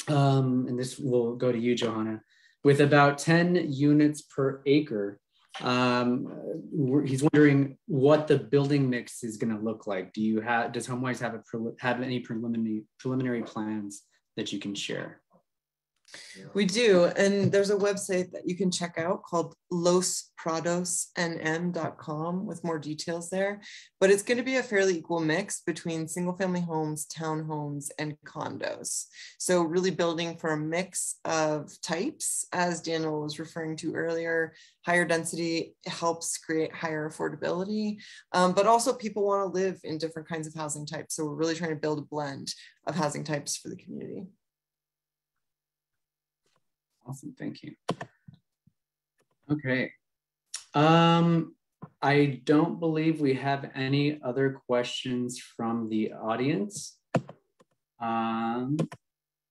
and this will go to you, Johanna, with about 10 units per acre, he's wondering what the building mix is going to look like. Does Homewise have any preliminary plans that you can share? We do, and there's a website that you can check out called lospradosnm.com with more details there, but it's going to be a fairly equal mix between single family homes, townhomes, and condos. So really building for a mix of types, as Daniel was referring to earlier. Higher density helps create higher affordability, but also people want to live in different kinds of housing types. So we're really trying to build a blend of housing types for the community. Awesome, thank you. Okay. I don't believe we have any other questions from the audience.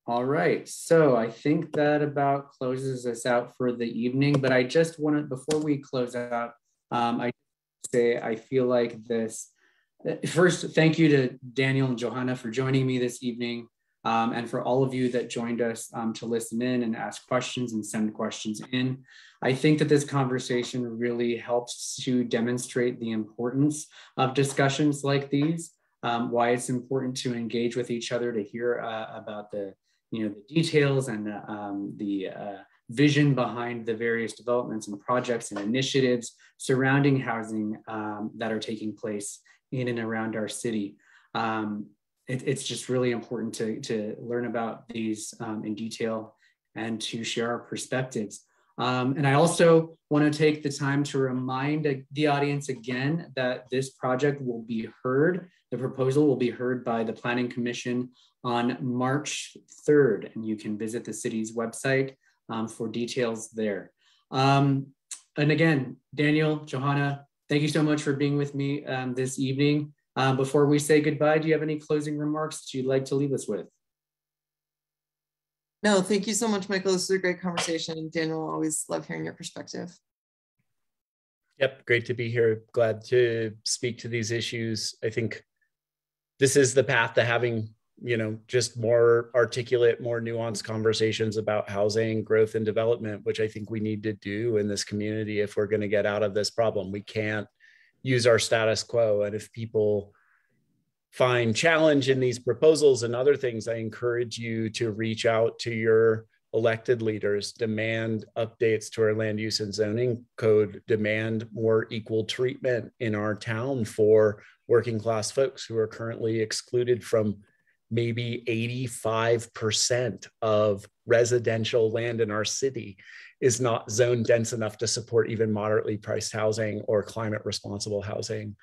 All right, so I think that about closes us out for the evening, but I just want to, before we close out, I say I feel like this, first, thank you to Daniel and Johanna for joining me this evening, and for all of you that joined us to listen in and ask questions and send questions in. I think that this conversation really helps to demonstrate the importance of discussions like these, why it's important to engage with each other, to hear about the details and the vision behind the various developments and projects and initiatives surrounding housing that are taking place in and around our city. It's just really important to learn about these in detail and to share our perspectives. And I also want to take the time to remind the audience again that this project will be heard, the proposal will be heard by the Planning Commission on March 3rd, and you can visit the city's website for details there. And again, Daniel, Johanna, thank you so much for being with me this evening. Before we say goodbye, do you have any closing remarks that you'd like to leave us with? No, thank you so much, Michael. This was a great conversation. Daniel, always love hearing your perspective. Yep, great to be here. Glad to speak to these issues. I think this is the path to having, just more articulate, more nuanced conversations about housing, growth, and development, which I think we need to do in this community if we're going to get out of this problem. We can't use our status quo. And if people find challenge in these proposals and other things, I encourage you to reach out to your elected leaders, demand updates to our land use and zoning code, demand more equal treatment in our town for working class folks who are currently excluded from maybe 85% of residential land in our city is not zone dense enough to support even moderately priced housing or climate responsible housing.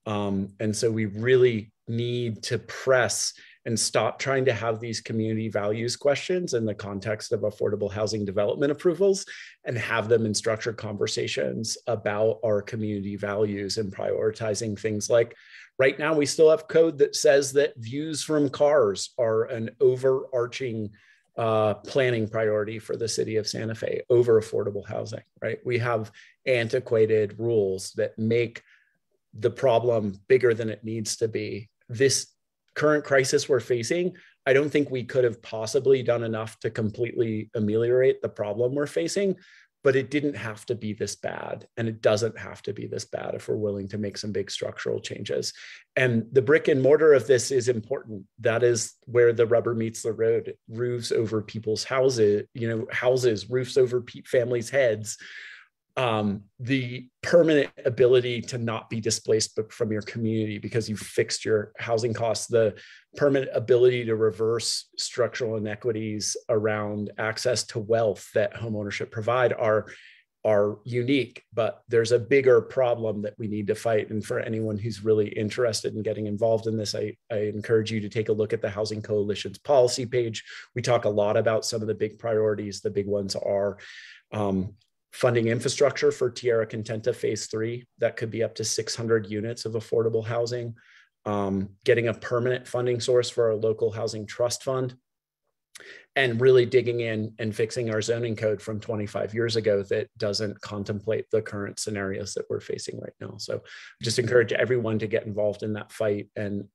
And so we really need to press and stop trying to have these community values questions in the context of affordable housing development approvals and have them in structured conversations about our community values and prioritizing things like, right now we still have code that says that views from cars are an overarching planning priority for the city of Santa Fe over affordable housing, right? We have antiquated rules that make the problem bigger than it needs to be. This current crisis we're facing, I don't think we could have possibly done enough to completely ameliorate the problem we're facing, but it didn't have to be this bad. And it doesn't have to be this bad if we're willing to make some big structural changes. And the brick and mortar of this is important. That is where the rubber meets the road. Roofs over people's houses, roofs over families' heads. The permanent ability to not be displaced from your community because you've fixed your housing costs, the permanent ability to reverse structural inequities around access to wealth that homeownership provide are unique, but there's a bigger problem that we need to fight. And for anyone who's really interested in getting involved in this, I encourage you to take a look at the Housing Coalition's policy page. We talk a lot about some of the big priorities. The big ones are funding infrastructure for Tierra Contenta Phase 3. That could be up to 600 units of affordable housing. Getting a permanent funding source for our local housing trust fund, and really digging in and fixing our zoning code from 25 years ago that doesn't contemplate the current scenarios that we're facing right now. So just encourage everyone to get involved in that fight and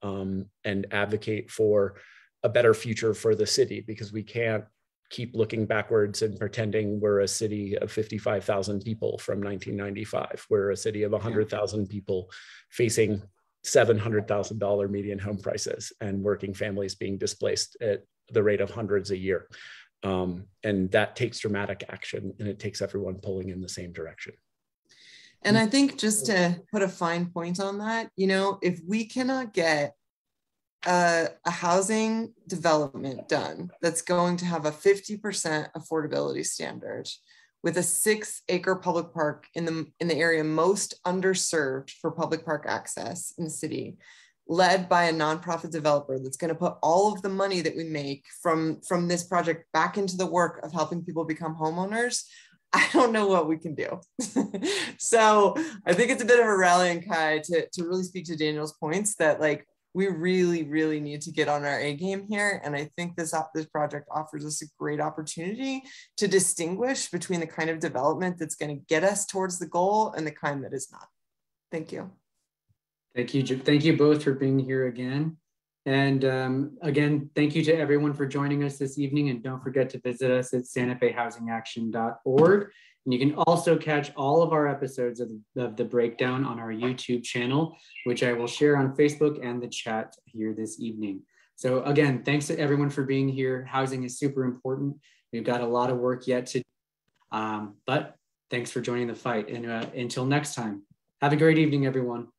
advocate for a better future for the city, because we can't keep looking backwards and pretending we're a city of 55,000 people from 1995. We're a city of 100,000 people facing $700,000 median home prices and working families being displaced at the rate of hundreds a year. And that takes dramatic action, and it takes everyone pulling in the same direction. And I think just to put a fine point on that, if we cannot get a housing development done that's going to have a 50% affordability standard with a 6-acre public park in the area most underserved for public park access in the city, led by a nonprofit developer that's going to put all of the money that we make from this project back into the work of helping people become homeowners, I don't know what we can do. So I think it's a bit of a rallying cry to really speak to Daniel's points that like, we really, really need to get on our A game here. And I think this project offers us a great opportunity to distinguish between the kind of development that's going to get us towards the goal and the kind that is not. Thank you. Thank you both for being here again. And again, thank you to everyone for joining us this evening. And don't forget to visit us at santafehousingaction.org. And you can also catch all of our episodes of the breakdown on our YouTube channel, which I will share on Facebook and the chat here this evening. So again, thanks to everyone for being here. Housing is super important. We've got a lot of work yet to do, but thanks for joining the fight. And until next time, have a great evening, everyone.